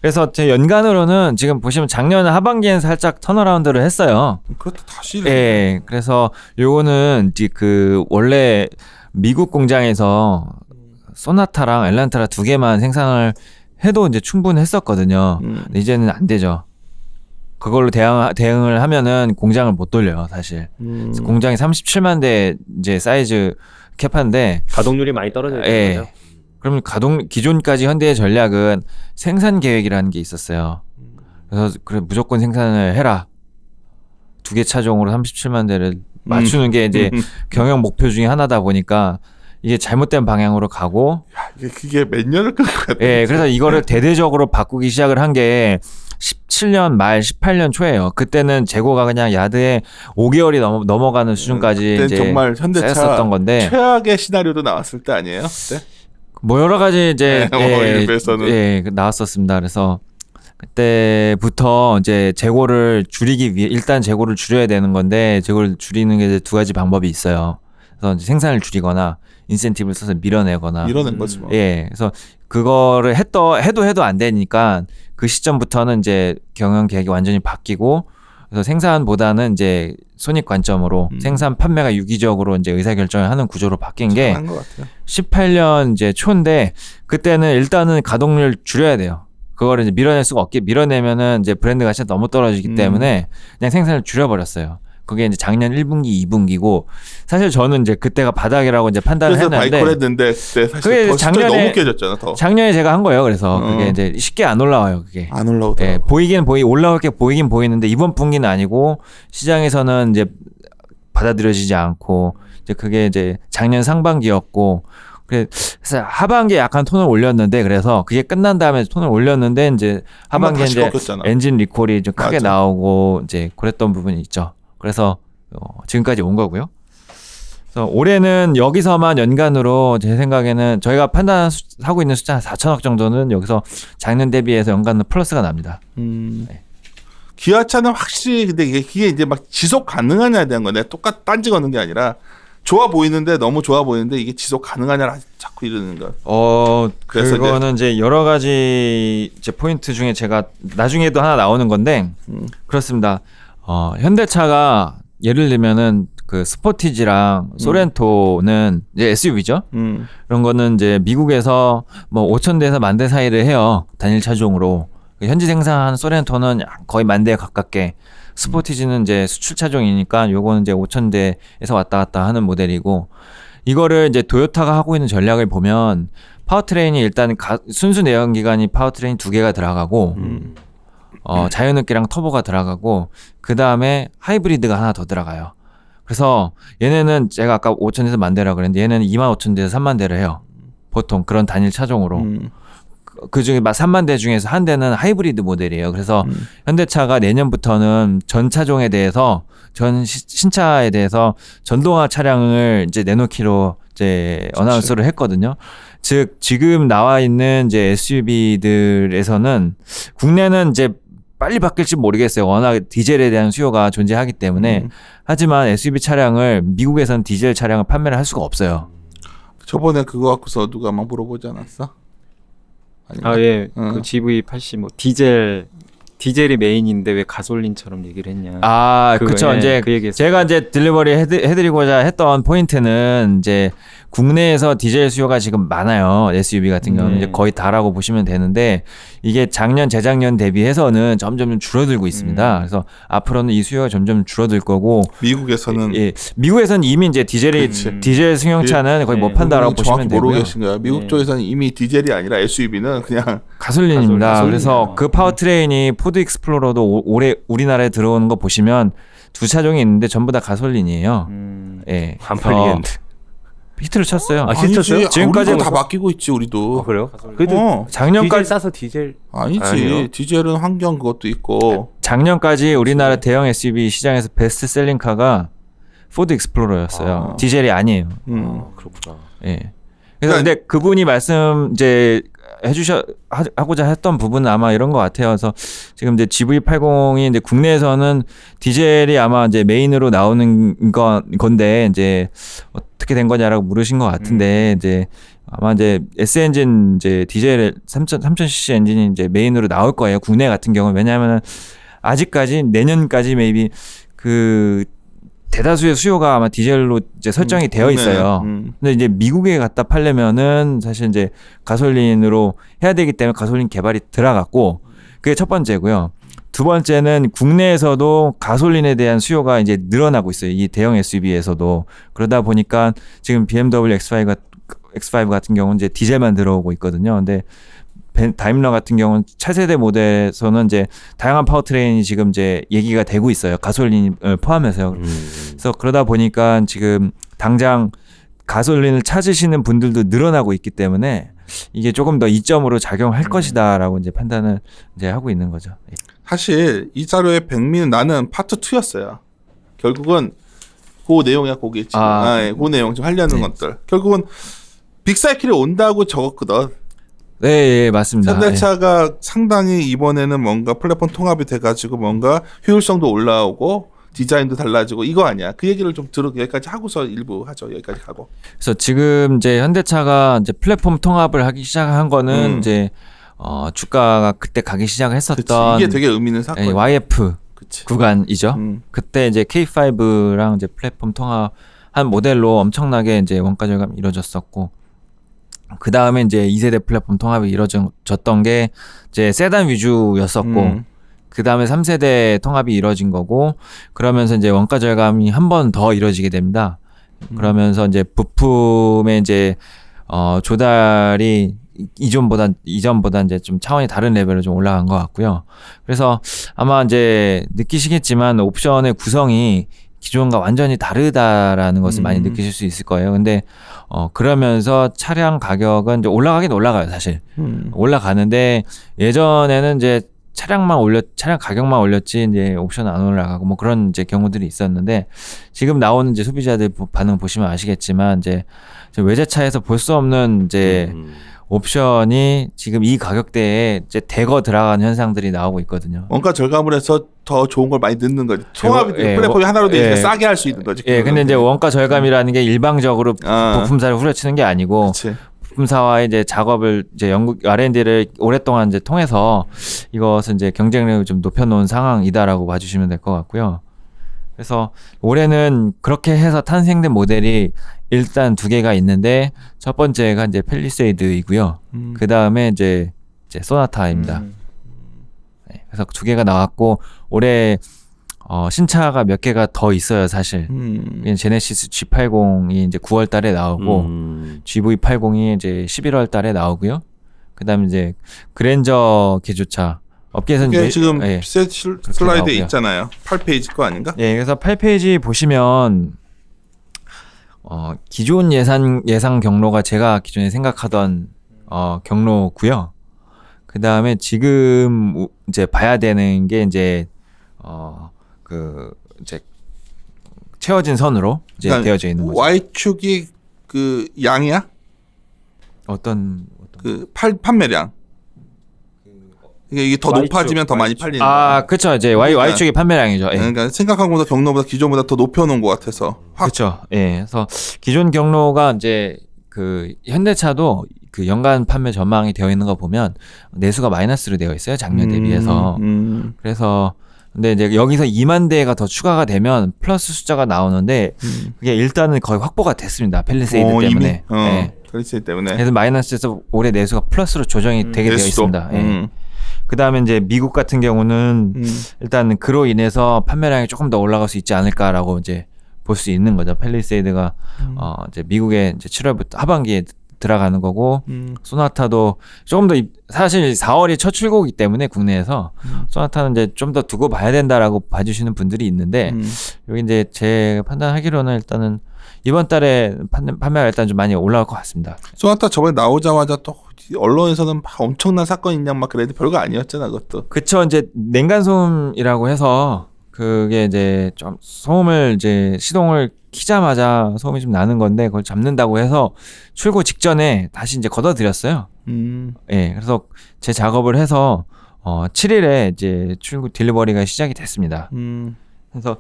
그래서 제 연간으로는 지금 보시면 작년 하반기엔 살짝 턴어라운드를 했어요. 그것도 다시 예, 그래서 요거는 이제 그 원래 미국 공장에서 소나타랑 엘란트라 두 개만 생산을 해도 이제 충분했었거든요. 근데 이제는 안 되죠. 그걸로 대응을 하면은 공장을 못 돌려요, 사실. 그래서 공장이 37만 대 이제 사이즈 캡한데 가동률이 많이 떨어져요. 예. 그러면 기존까지 현대의 전략은 생산 계획이라는 게 있었어요. 그래서 그래 무조건 생산을 해라. 두 개 차종으로 37만 대를 맞추는 게 이제 경영 목표 중에 하나다 보니까 이게 잘못된 방향으로 가고 그게 몇 년을 끌고 갔다. 예, 그래서 이거를 대대적으로 바꾸기 시작을 한 게 17년 말 18년 초예요. 그때는 재고가 그냥 야드에 5개월이 넘어가는 수준까지 그때 이제 정말 현대차 쌓였었던 건데 최악의 시나리오도 나왔을 때 아니에요? 그때? 뭐 여러 가지 이제 일부에서는. 나왔었습니다. 그래서 그때부터 이제 재고를 줄이기 위해 일단 재고를 줄여야 되는 건데 재고를 줄이는 게 이제 두 가지 방법이 있어요. 그래서 이제 생산을 줄이거나 인센티브를 써서 밀어내거나 밀어낸 거지 뭐. 예, 그래서 그거를 해도 안 되니까 그 시점부터는 이제 경영 계획이 완전히 바뀌고 그래서 생산보다는 이제 손익 관점으로 생산 판매가 유기적으로 이제 의사결정을 하는 구조로 바뀐 게 잘한 것 같아요. 18년 이제 초인데 그때는 일단은 가동률 줄여야 돼요. 그거를 이제 밀어낼 수가 없게 밀어내면은 이제 브랜드 가치가 너무 떨어지기 때문에 그냥 생산을 줄여버렸어요. 그게 이제 작년 1분기, 2분기고 사실 저는 이제 그때가 바닥이라고 이제 판단을 그래서 했는데 바이콜 했는데 그때 그게 사실 더 작년에 작년에- 너무 깨졌잖아 더. 작년에 제가 한 거예요. 그래서 그게 이제 쉽게 안 올라와요. 그게. 안 올라오더라고. 예, 올라올 게 보이긴 보이는데 이번 분기는 아니고 시장에서는 이제 받아들여지지 않고 이제 그게 이제 작년 상반기였고 그래서 하반기에 약간 톤을 올렸는데 그래서 그게 끝난 다음에 톤을 올렸는데 이제 하반기에 다시 이제 꺾였잖아. 엔진 리콜이 좀 크게 맞아. 나오고 이제 그랬던 부분이 있죠. 그래서 지금까지 온 거고요. 그래서 올해는 여기서만 연간으로 제 생각에는 저희가 판단하고 있는 숫자 4천억 정도는 여기서 작년 대비해서 연간으로 플러스가 납니다. 기아차는 확실히 근데 이게 이제 막 지속 가능하냐에 대한 건데 딴지 거는 게 아니라 좋아 보이는데 너무 좋아 보이는데 이게 지속 가능하냐 자꾸 이러는 거. 그래서 그거는 이제 여러 가지 이제 포인트 중에 제가 나중에도 하나 나오는 건데 그렇습니다. 현대차가 예를 들면은 그 스포티지랑 소렌토는 이제 SUV죠. 그런 거는 이제 미국에서 뭐 5,000대에서 10,000대 사이를 해요. 단일 차종으로. 현지 생산하는 소렌토는 거의 10,000대에 가깝게. 스포티지는 이제 수출 차종이니까 요거는 이제 5,000대에서 왔다 갔다 하는 모델이고, 이거를 이제 도요타가 하고 있는 전략을 보면 파워트레인이 일단 순수 내연기관이 파워트레인 2개가 들어가고 자연흡기랑 터보가 들어가고 그 다음에 하이브리드가 하나 더 들어가요. 그래서 얘네는 제가 아까 5,000대에서 10,000대라고 그랬는데 얘네는 25,000대에서 30,000대를 해요. 보통 그런 단일 차종으로. 그 중에 30,000대 중에서 한 대는 하이브리드 모델이에요. 그래서 현대차가 내년부터는 전 차종에 대해서 신차에 대해서 전동화 차량을 이제 내놓기로 이제 어나운스를 했거든요. 즉 지금 나와 있는 이제 SUV들에서는 국내는 이제 빨리 바뀔지 모르겠어요. 워낙 디젤에 대한 수요가 존재하기 때문에. 하지만 SUV 차량을 미국에서는 디젤 차량을 판매를 할 수가 없어요. 저번에 그거 갖고서 누가 막 물어보지 않았어? 예. 그 GV80 뭐 디젤이 메인인데 왜 가솔린처럼 얘기를 했냐. 그렇죠. 예, 이제 그 얘기했어요. 제가 이제 딜리버리 해드리고자 했던 포인트는 이제 국내에서 디젤 수요가 지금 많아요. SUV 같은 경우는 이제 거의 다라고 보시면 되는데 이게 작년, 재작년 대비해서는 점점 줄어들고 있습니다. 그래서 앞으로는 이 수요가 점점 줄어들 거고 미국에서는 미국에서는 이미 이제 디젤 승용차는 거의 못 판다라고 보시면 되고요. 모르고 계신 거야. 미국 쪽에서는 이미 디젤이 아니라 SUV는 그냥 가솔린입니다. 그래서 그 파워트레인이 포드 익스플로러도 올해 우리나라에 들어오는 거 보시면 두 차종이 있는데 전부 다 가솔린이에요. 예. 안 팔리겠는데. 히트를 쳤어요. 아니지. 지금까지 우리도 다 맡기고 있지 우리도. 그래요? 그래도 작년까지 디젤 싸서 디젤 아니지. 아니요? 디젤은 환경 그것도 있고. 작년까지 우리나라 대형 SUV 시장에서 베스트 셀링 카가 포드 익스플로러였어요. 디젤이 아니에요. 그렇구나. 예. 그래서 근데 그분이 말씀 이제 하고자 했던 부분은 아마 이런 것 같아요. 그래서 지금 이제 GV80이 이제 국내에서는 디젤이 아마 이제 메인으로 나오는 건데 이제 어떻게 된 거냐라고 물으신 것 같은데 이제 아마 이제 S 엔진 이제 디젤 3000cc 엔진이 이제 메인으로 나올 거예요. 국내 같은 경우는. 왜냐하면 아직까지 내년까지 maybe 그 대다수의 수요가 아마 디젤로 이제 설정이 되어 있어요. 근데 이제 미국에 갖다 팔려면은 사실 이제 가솔린으로 해야 되기 때문에 가솔린 개발이 들어갔고 그게 첫 번째고요. 두 번째는 국내에서도 가솔린에 대한 수요가 이제 늘어나고 있어요. 이 대형 SUV에서도. 그러다 보니까 지금 BMW X5 같은 경우는 이제 디젤만 들어오고 있거든요. 근데 다임러 같은 경우는 차세대 모델에서는 이제 다양한 파워트레인이 지금 이제 얘기가 되고 있어요. 가솔린을 포함해서요. 그래서 그러다 보니까 지금 당장 가솔린을 찾으시는 분들도 늘어나고 있기 때문에 이게 조금 더 이점으로 작용할 것이다라고 이제 판단을 이제 하고 있는 거죠. 사실 이 자료의 백미는 나는 파트 2였어요. 결국은 그 내용이야, 거기 지금. 그 내용 지금 하려는 것들. 결국은 빅사이클이 온다고 적었거든. 네, 맞습니다. 현대차가 상당히 이번에는 뭔가 플랫폼 통합이 돼가지고 뭔가 효율성도 올라오고 디자인도 달라지고 이거 아니야. 그 얘기를 좀 여기까지 하고서 일부 하죠. 여기까지 가고. 그래서 지금 이제 현대차가 이제 플랫폼 통합을 하기 시작한 거는 이제 주가가 그때 가기 시작을 했었던 이게 되게 의미 있는 사건. YF 그치. 구간이죠. 그때 이제 K5랑 이제 플랫폼 통합한 모델로 엄청나게 이제 원가 절감이 이루어졌었고. 그 다음에 이제 2세대 플랫폼 통합이 이루어졌던 게 이제 세단 위주였었고, 그 다음에 3세대 통합이 이루어진 거고, 그러면서 이제 원가 절감이 한 번 더 이루어지게 됩니다. 그러면서 이제 부품의 이제 조달이 이전보다 이제 좀 차원이 다른 레벨로 좀 올라간 것 같고요. 그래서 아마 이제 느끼시겠지만 옵션의 구성이 기존과 완전히 다르다라는 것을 많이 느끼실 수 있을 거예요. 근데 그러면서 차량 가격은 이제 올라가긴 올라가요, 사실. 올라가는데 예전에는 이제 차량 가격만 올렸지 이제 옵션 안 올라가고 뭐 그런 이제 경우들이 있었는데 지금 나오는 이제 소비자들 반응 보시면 아시겠지만 이제 외제차에서 볼 수 없는 이제 옵션이 지금 이 가격대에 이제 대거 들어가는 현상들이 나오고 있거든요. 원가 절감을 해서 더 좋은 걸 많이 넣는 거지. 통합이 예, 플랫폼이 하나로 되니까 예. 싸게 할 수 있는 거지. 예, 근데 이제 원가 절감이라는 게 일방적으로 부품사를 후려치는 게 아니고 그렇지. 부품사와의 이제 작업을 이제 연구 R&D를 오랫동안 이제 통해서 이것은 이제 경쟁력을 좀 높여놓은 상황이다라고 봐주시면 될 것 같고요. 그래서 올해는 그렇게 해서 탄생된 모델이 일단 2개가 있는데 첫 번째가 이제 팰리세이드이고요. 그 다음에 이제 소나타입니다. 네, 그래서 2개가 나왔고 올해 신차가 몇 개가 더 있어요, 사실. 제네시스 G80이 이제 9월 달에 나오고 GV80이 이제 11월 달에 나오고요. 그다음에 이제 그랜저 개조차 업계에서는 이게 이제 지금 예, 슬라이드에 나오고요. 있잖아요. 8페이지 거 아닌가? 예, 그래서 8페이지 보시면 기존 예상 경로가 제가 기존에 생각하던 경로고요. 그 다음에 지금 이제 봐야 되는 게 이제 이제 채워진 선으로 이제 그러니까 되어져 있는 거죠. Y축이 그 양이야? 어떤 그 판매량. 이게 더 Y축, 높아지면 더 많이 팔리는 그렇죠. 이제 Y축이 판매량이죠. 예. 그러니까 생각한 것보다 경로보다 기존보다 더 높여놓은 것 같아서 확 그렇죠. 예. 그래서 기존 경로가 이제 그 현대차도 그 연간 판매 전망이 되어 있는 거 보면 내수가 마이너스로 되어 있어요. 작년 대비해서. 그래서 근데 이제 여기서 2만 대가 더 추가가 되면 플러스 숫자가 나오는데 그게 일단은 거의 확보가 됐습니다. 팰리세이드 때문에. 예. 팰리세이드 때문에. 그래서 마이너스에서 올해 내수가 플러스로 조정이 되게 되어 내수도. 있습니다. 예. 그다음에 이제 미국 같은 경우는 일단 그로 인해서 판매량이 조금 더 올라갈 수 있지 않을까라고 이제 볼 수 있는 거죠. 팰리세이드가 이제 미국에 이제 7월부터 하반기에 들어가는 거고 소나타도 조금 더 사실 4월이 첫 출고이기 때문에 국내에서 소나타는 이제 좀 더 두고 봐야 된다라고 봐주시는 분들이 있는데 여기 이제 제 판단하기로는 일단은 이번 달에 판매가 일단 좀 많이 올라올 것 같습니다. 소나타 저번에 나오자마자 또 언론에서는 막 엄청난 사건이 있냐 막 그래도 별거 아니었잖아 그것도. 그쵸. 이제 냉간 소음이라고 해서 그게 이제 좀 소음을 이제 시동을 키자마자 소음이 좀 나는 건데 그걸 잡는다고 해서 출고 직전에 다시 이제 걷어들였어요. 예. 그래서 제 작업을 해서 7일에 이제 출고 딜리버리가 시작이 됐습니다. 그래서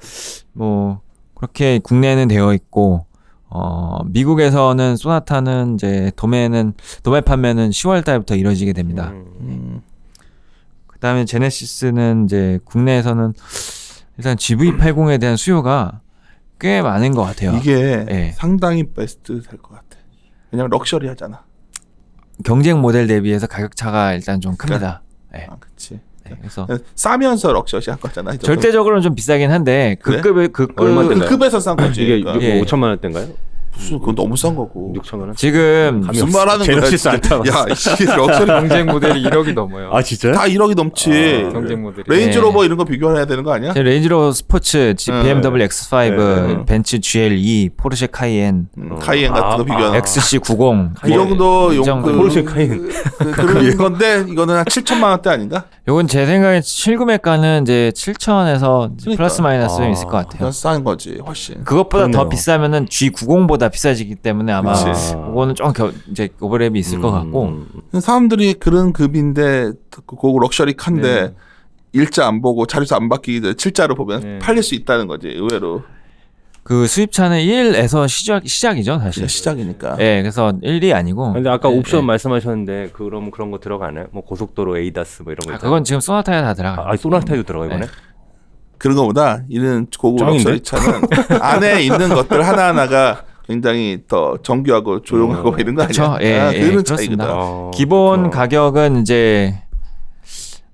뭐 그렇게 국내에는 되어 있고 미국에서는 소나타는 이제 도매 판매는 10월 달부터 이루어지게 됩니다. 그다음에 제네시스는 이제 국내에서는 일단 GV80에 대한 수요가 꽤 많은 것 같아요. 이게 예. 상당히 베스트 될 것 같아. 왜냐면 럭셔리하잖아. 경쟁 모델 대비해서 가격 차가 일단 좀 큽니다. 예. 그렇지. 네, 그래서 싸면서 럭셔리한 거잖아. 절대적으로는 좀 비싸긴 한데 그래? 얼마인데요? 그 급에서 싼 거지. 이게 그러니까. 예. 5천만 원대인가요? 무슨 그건 너무 싼 거고. 6천만 원? 지금 무슨 말하는 거야? 제네시스 안 진짜. 타봤어. 야, 이 럭셔리 경쟁 모델이 1억이 넘어요. 아 진짜요? 다 1억이 넘지. 경쟁 모델이. 레인지로버 이런 거 비교해야 되는 거 아니야? 레인지로버 스포츠, BMW X5, 네. 벤츠 GLE, 포르쉐 카이엔, 카이엔 같은 거 비교하는. XC90 그 정도 이 용 정도. 포르쉐 카이엔. 그런 건데 이거는 한 7천만 원대 아닌가? 요건 제 생각에 실구매가는 이제 7천에서 그러니까. 플러스 마이너스 좀 있을 것 같아요. 그냥 싼 거지 훨씬. 그것보다 그러네요. 더 비싸면은 G90보다 비싸지기 때문에 아마 그치. 그거는 좀 이제 오버랩이 있을 것 같고 사람들이 그런 급인데 그 럭셔리 칸데 네. 일자 안 보고 자료수 안 바뀌기 전에 7자로 보면 네. 팔릴 수 있다는 거지 의외로. 그 수입차는 1에서 시작이죠 사실. 그냥 시작이니까. 예, 그래서 1이 아니고. 근데 아까 예, 옵션 예. 말씀하셨는데 그럼 그런 거 들어가나요? 뭐 고속도로 ADAS 뭐 이런 거. 아, 있잖아요. 그건 지금 소나타에 다 들어가. 아 소나타에도 들어가 이번에? 네. 그런 거보다 이런 고급 짱인데? 럭셔리 차는 안에 있는 것들 하나하나가 굉장히 더 정교하고 조용하고 뭐 이런 거 그쵸. 아니야? 예, 아, 예, 그런 그렇습니다. 차이거든. 기본 그렇구나. 가격은 이제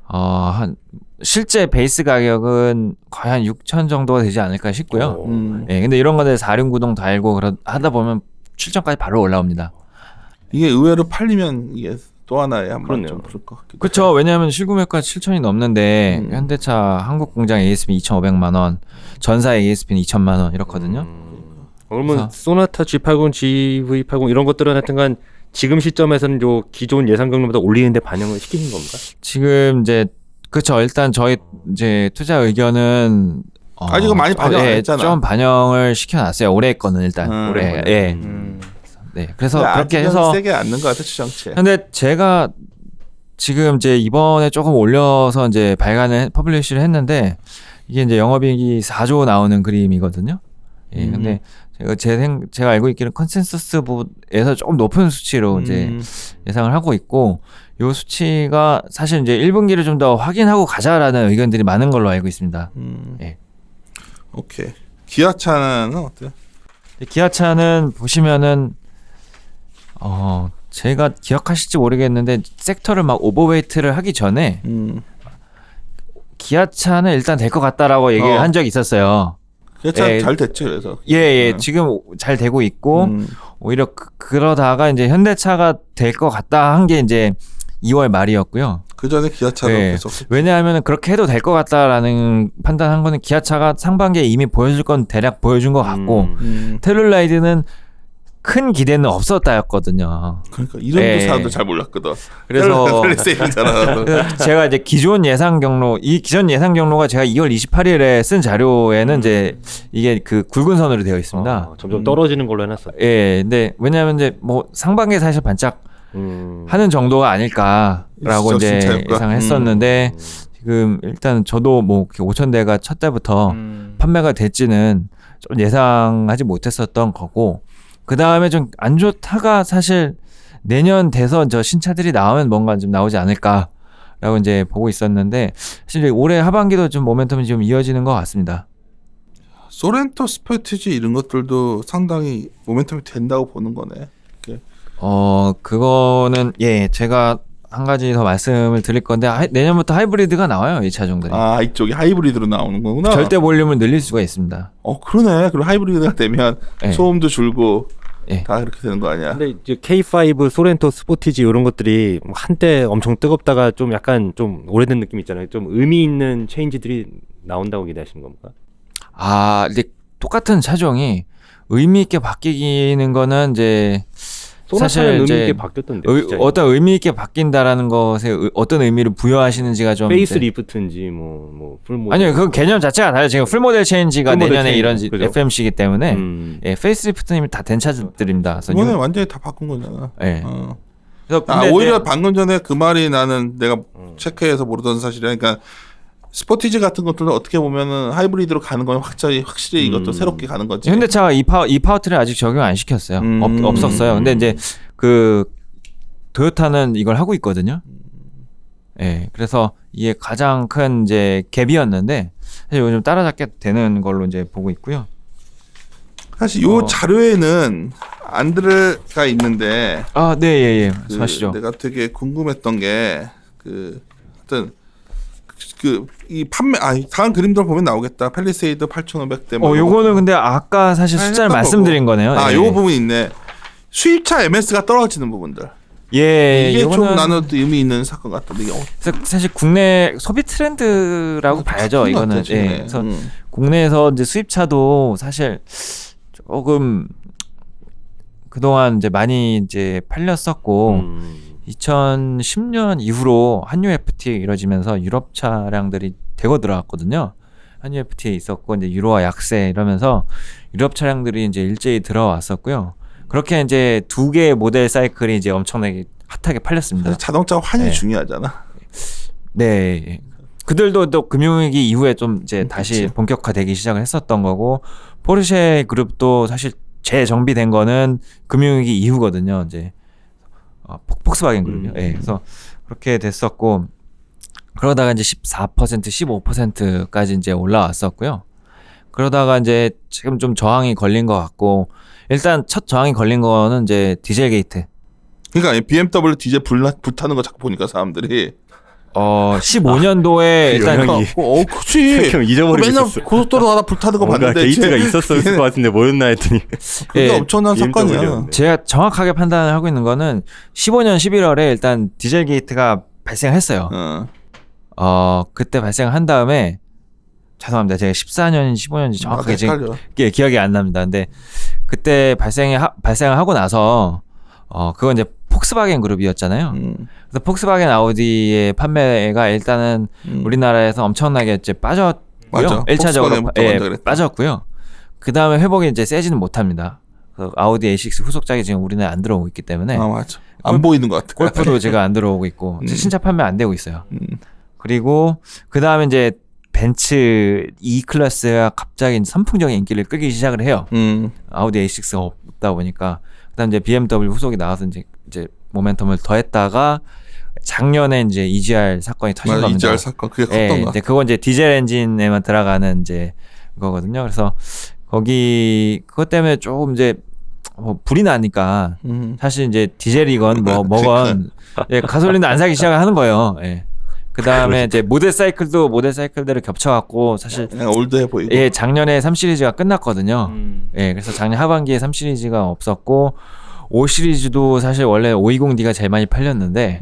한 실제 베이스 가격은 거의 한 6천 정도가 되지 않을까 싶고요. 예, 근데 이런 거들 4륜구동 달고 하다 보면 7천까지 바로 올라옵니다. 이게 의외로 팔리면 이게 또 하나의 한번 그렇네요. 좀 부를 것 같기도. 그렇죠. 왜냐하면 실구매가 7천이 넘는데 음. 현대차 한국 공장 ASP는 2,500만 원, 전사 ASP는 2천만 원 이렇거든요. 그러면 그래서- 소나타 G80, GV80 이런 것들은 하여튼간 지금 시점에서는 요 기존 예상 경로보다 올리는데 반영을 시키는 겁니까? 지금 이제 그렇죠. 일단 저희 이제 투자 의견은 아직은 많이 반영 안 했잖아. 좀 반영을 시켜놨어요. 올해 거는 일단. 올해 예, 거는. 예. 네, 그래서 그렇게 해서 세게 않는 것 같아 추정치. 근데 제가 지금 이제 이번에 조금 올려서 이제 발간을 퍼블리시를 했는데 이게 이제 영업이익이 4조 나오는 그림이거든요. 예, 근데 제가 알고 있기로는 컨센서스에서 조금 높은 수치로 이제 예상을 하고 있고 요 수치가 사실 이제 1분기를 좀 더 확인하고 가자라는 의견들이 많은 걸로 알고 있습니다. 예. 오케이. 기아차는 어때요? 기아차는 보시면은 제가 기억하실지 모르겠는데 섹터를 막 오버웨이트를 하기 전에 기아차는 일단 될 것 같다라고 얘기를 한 적이 있었어요. 기아차 예, 잘 됐죠 그래서. 지금 잘 되고 있고 오히려 그러다가 이제 현대차가 될 것 같다 한 게 이제 2월 말이었고요. 그 전에 기아차도 계속. 왜냐하면 그렇게 해도 될 것 같다라는 판단한 거는 기아차가 상반기에 이미 보여줄 건 대략 보여준 것 같고 텔룰라이드는 큰 기대는 없었다였거든요. 그러니까 이름도 사람도 잘 몰랐거든. 그래서 텔레세이잖아. 제가 이제 기존 예상 경로가 제가 2월 28일에 쓴 자료에는 이제 이게 그 굵은 선으로 되어 있습니다. 점점 떨어지는 걸로 해놨어요. 예, 근데 왜냐하면 이제 뭐 상반기에 사실 반짝 하는 정도가 아닐까라고 이제 예상했었는데 지금 일단 저도 뭐 5,000대가 첫 때부터 판매가 될지는 좀 예상하지 못했었던 거고 그 다음에 좀 안 좋다가 사실 내년 돼서 저 신차들이 나오면 뭔가 좀 나오지 않을까라고 이제 보고 있었는데 사실 올해 하반기도 좀 모멘텀이 좀 이어지는 것 같습니다. 소렌토 스포티지 이런 것들도 상당히 모멘텀이 된다고 보는 거네. 그거는 제가 한 가지 더 말씀을 드릴 건데 내년부터 하이브리드가 나와요 이 차종들이. 이쪽이 하이브리드로 나오는 거구나. 절대 볼륨을 늘릴 수가 있습니다. 그러네. 그리고 하이브리드가 되면 소음도 줄고 다 그렇게 되는 거 아니야? 근데 이제 K5, 소렌토, 스포티지 이런 것들이 한때 엄청 뜨겁다가 좀 약간 좀 오래된 느낌 있잖아요. 좀 의미 있는 체인지들이 나온다고 기대하시는 겁니까? 근데 똑같은 차종이 의미 있게 바뀌는 거는 이제 사실 의미 이제 있게 바뀌었던데. 어떤 의미 있게 바뀐다라는 것에 어떤 의미를 부여하시시는지가 좀 페이스 리프트인지 뭐 풀모델. 아니요, 그 개념 자체가 달라요. 지금 풀모델 체인지가 내년에 이런 FMC이기 때문에 페이스 리프트는 다 된 차들입니다. 이번에 완전히 다 바꾼 거잖아. 네. 그래서 오히려 방금 전에 그 말이 나는 내가 체크해서 모르던 사실이야. 그러니까 스포티지 같은 것들은 어떻게 보면은 하이브리드로 가는 건 확실히 이것도 새롭게 가는 거지. 현대차가 이 파워트를 아직 적용 안 시켰어요. 없었어요. 근데 이제 그 토요타는 이걸 하고 있거든요. 그래서 이게 가장 큰 이제 갭이었는데 사실 요즘 따라잡게 되는 걸로 이제 보고 있고요. 사실 요 자료에는 안드레가 있는데 말씀하시죠. 내가 되게 궁금했던 게 하여튼 이 판매 다음 그림들 보면 나오겠다. 팰리세이드 8,500대. 요거는 근데 아까 사실 숫자를 말씀드린 거네요. 요 부분 있네. 수입차 MS가 떨어지는 부분들. 이게 좀 나는 의미 있는 사건 같던데. 사실 국내 소비 트렌드라고 봐야죠. 이거는. 그래서 국내에서 이제 수입차도 사실 조금 그동안 이제 많이 이제 팔렸었고 2010년 이후로 한유 FTA 이뤄지면서 유럽 차량들이 대거 들어왔거든요. 한유 FTA 있었고 이제 유로화 약세 이러면서 유럽 차량들이 이제 일제히 들어왔었고요. 그렇게 이제 두 개의 모델 사이클이 이제 엄청나게 핫하게 팔렸습니다. 자동차 환율이 중요하잖아. 네. 그들도 또 금융위기 이후에 좀 이제 다시 본격화되기 시작을 했었던 거고 포르쉐 그룹도 사실 재정비된 거는 금융위기 이후거든요. 이제 폭스바겐 그룹이요. 그래서 그렇게 됐었고 그러다가 이제 14%, 15%까지 이제 올라왔었고요. 그러다가 이제 지금 좀 저항이 걸린 것 같고 일단 첫 저항이 걸린 거는 이제 디젤 게이트. 그러니까 BMW 디젤 불타는 거 자꾸 보니까 사람들이 15년도에 일단 그치. 잊어버리고 맨날 있었어. 고속도로 하나 불타는 거 봤는데 게이트가 있었을 것 같은데 뭐였나 했더니 그게 엄청난 사건이야. 제가 정확하게 판단을 하고 있는 거는 15년 11월에 일단 디젤 게이트가 발생했어요. 그때 발생한 다음에 죄송합니다. 제가 14년, 15년인지 정확하게 지금 기억이 안 납니다. 근데 그때 발생을 하고 나서 그건 이제 폭스바겐 그룹이었잖아요. 그래서 폭스바겐 아우디의 판매가 일단은 우리나라에서 엄청나게 이제 빠졌고요. 1차적으로 빠졌고요. 그 다음에 회복이 이제 세지는 못합니다. 그래서 아우디 A6 후속작이 지금 우리나라에 안 들어오고 있기 때문에 아 맞아. 안 보이는 것 같아. 골프도 제가 안 들어오고 있고 신차 판매 안 되고 있어요. 그리고 그 다음에 이제 벤츠 E 클래스가 갑자기 선풍적인 인기를 끌기 시작을 해요. 아우디 A6가 없다 보니까 그다음 이제 BMW 후속이 나와서 이제 모멘텀을 더했다가 작년에 이제 EGR 사건이 터진 맞아, 겁니다. EGR 사건 그게 컸던 것 같아. 이제 그건 이제 디젤 엔진에만 들어가는 이제 거거든요. 그래서 거기 그것 때문에 조금 이제 불이 나니까 사실 이제 디젤이건 뭐건 가솔린도 안 사기 시작을 하는 거예요. 예. 그 다음에 이제 모델사이클대로 겹쳐갖고 사실 그냥 올드해 보이고. 예, 작년에 3 시리즈가 끝났거든요. 예, 그래서 작년 하반기에 3 시리즈가 없었고 5 시리즈도 사실 원래 520D가 제일 많이 팔렸는데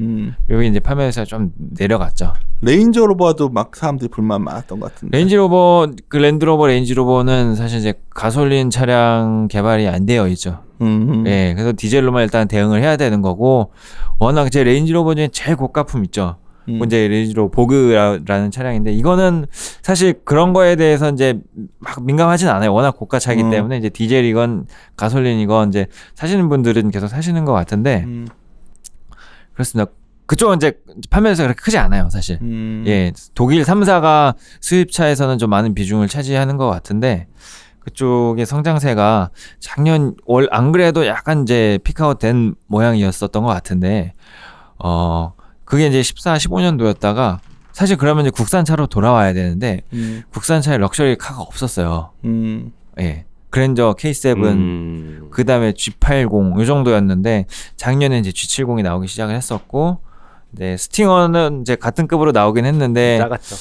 여기 이제 판매에서 좀 내려갔죠. 레인저로버도 막 사람들이 불만 많았던 것 같은데. 렌지로버 그 랜드로버 레인지로버는 사실 이제 가솔린 차량 개발이 안 되어 있죠. 예, 그래서 디젤로만 일단 대응을 해야 되는 거고 워낙 제 레인지로버 중에 제일 고가품 있죠. 이제 레인지로버 보그라는 차량인데 이거는 사실 그런 거에 대해서 이제 막 민감하진 않아요. 워낙 고가차이기 때문에 이제 디젤이건 가솔린이건 이제 사시는 분들은 계속 사시는 것 같은데 그렇습니다. 그쪽은 이제 판매에서 그렇게 크지 않아요, 사실. 예, 독일 3사가 수입차에서는 좀 많은 비중을 차지하는 것 같은데 그쪽의 성장세가 작년 안 그래도 약간 이제 피크아웃 된 모양이었었던 것 같은데 그게 이제 14, 15년도였다가 사실 그러면 이제 국산차로 돌아와야 되는데 국산차에 럭셔리 카가 없었어요. 예. 그랜저 K7 그다음에 G80 이 정도였는데 작년에 이제 G70이 나오기 시작을 했었고 네, 스팅어는 이제 같은 급으로 나오긴 했는데 작았죠.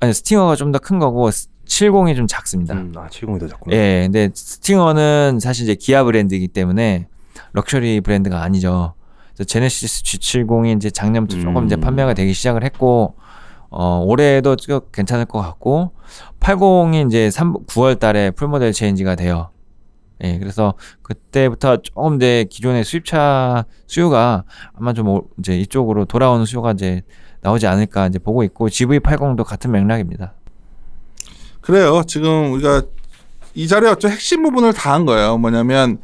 아니 스팅어가 좀 더 큰 거고 70이 좀 작습니다. 70이 더 작구나. 예. 근데 스팅어는 사실 이제 기아 브랜드이기 때문에 럭셔리 브랜드가 아니죠. 그래서 제네시스 G70이 이제 작년부터 조금 이제 판매가 되기 시작을 했고 올해도 좀 괜찮을 것 같고 80이 이제 9월 달에 풀모델 체인지가 돼요. 예, 그래서 그때부터 조금 이제 기존의 수입차 수요가 아마 좀 이제 이쪽으로 돌아오는 수요가 이제 나오지 않을까 이제 보고 있고 GV80도 같은 맥락입니다. 그래요. 지금 우리가 이 자리에 어떤 핵심 부분을 다 한 거예요. 뭐냐면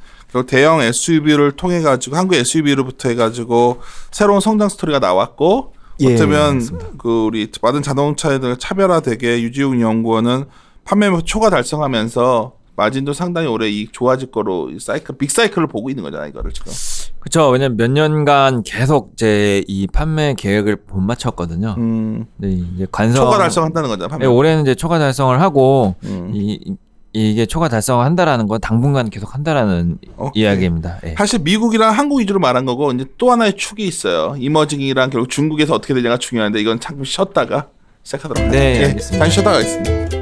대형 SUV를 통해 가지고 한국 SUV로부터 해가지고 새로운 성장 스토리가 나왔고 어쩌면 그 우리 많은 자동차들 차별화되게 유지웅 연구원은 판매량 초과 달성하면서 마진도 상당히 올해 이익 좋아질 거로 빅사이클을 보고 있는 거잖아요, 이거를 지금. 그렇죠. 왜냐면 몇 년간 계속 제 이 판매 계획을 못 맞췄거든요. 네, 이제 초과 달성한다는 거잖아요. 판매. 네, 올해는 이제 초과 달성을 하고 이게 초과 달성을 한다라는 건 당분간 계속 한다라는 이야기입니다. 예. 사실 미국이랑 한국 위주로 말한 거고 이제 또 하나의 축이 있어요. 이머징이랑 결국 중국에서 어떻게 되냐가 중요한데 이건 잠깐 쉬었다가 시작하도록 하겠습니다. 네, 알겠습니다. 잠시 쉬었다가 하겠습니다.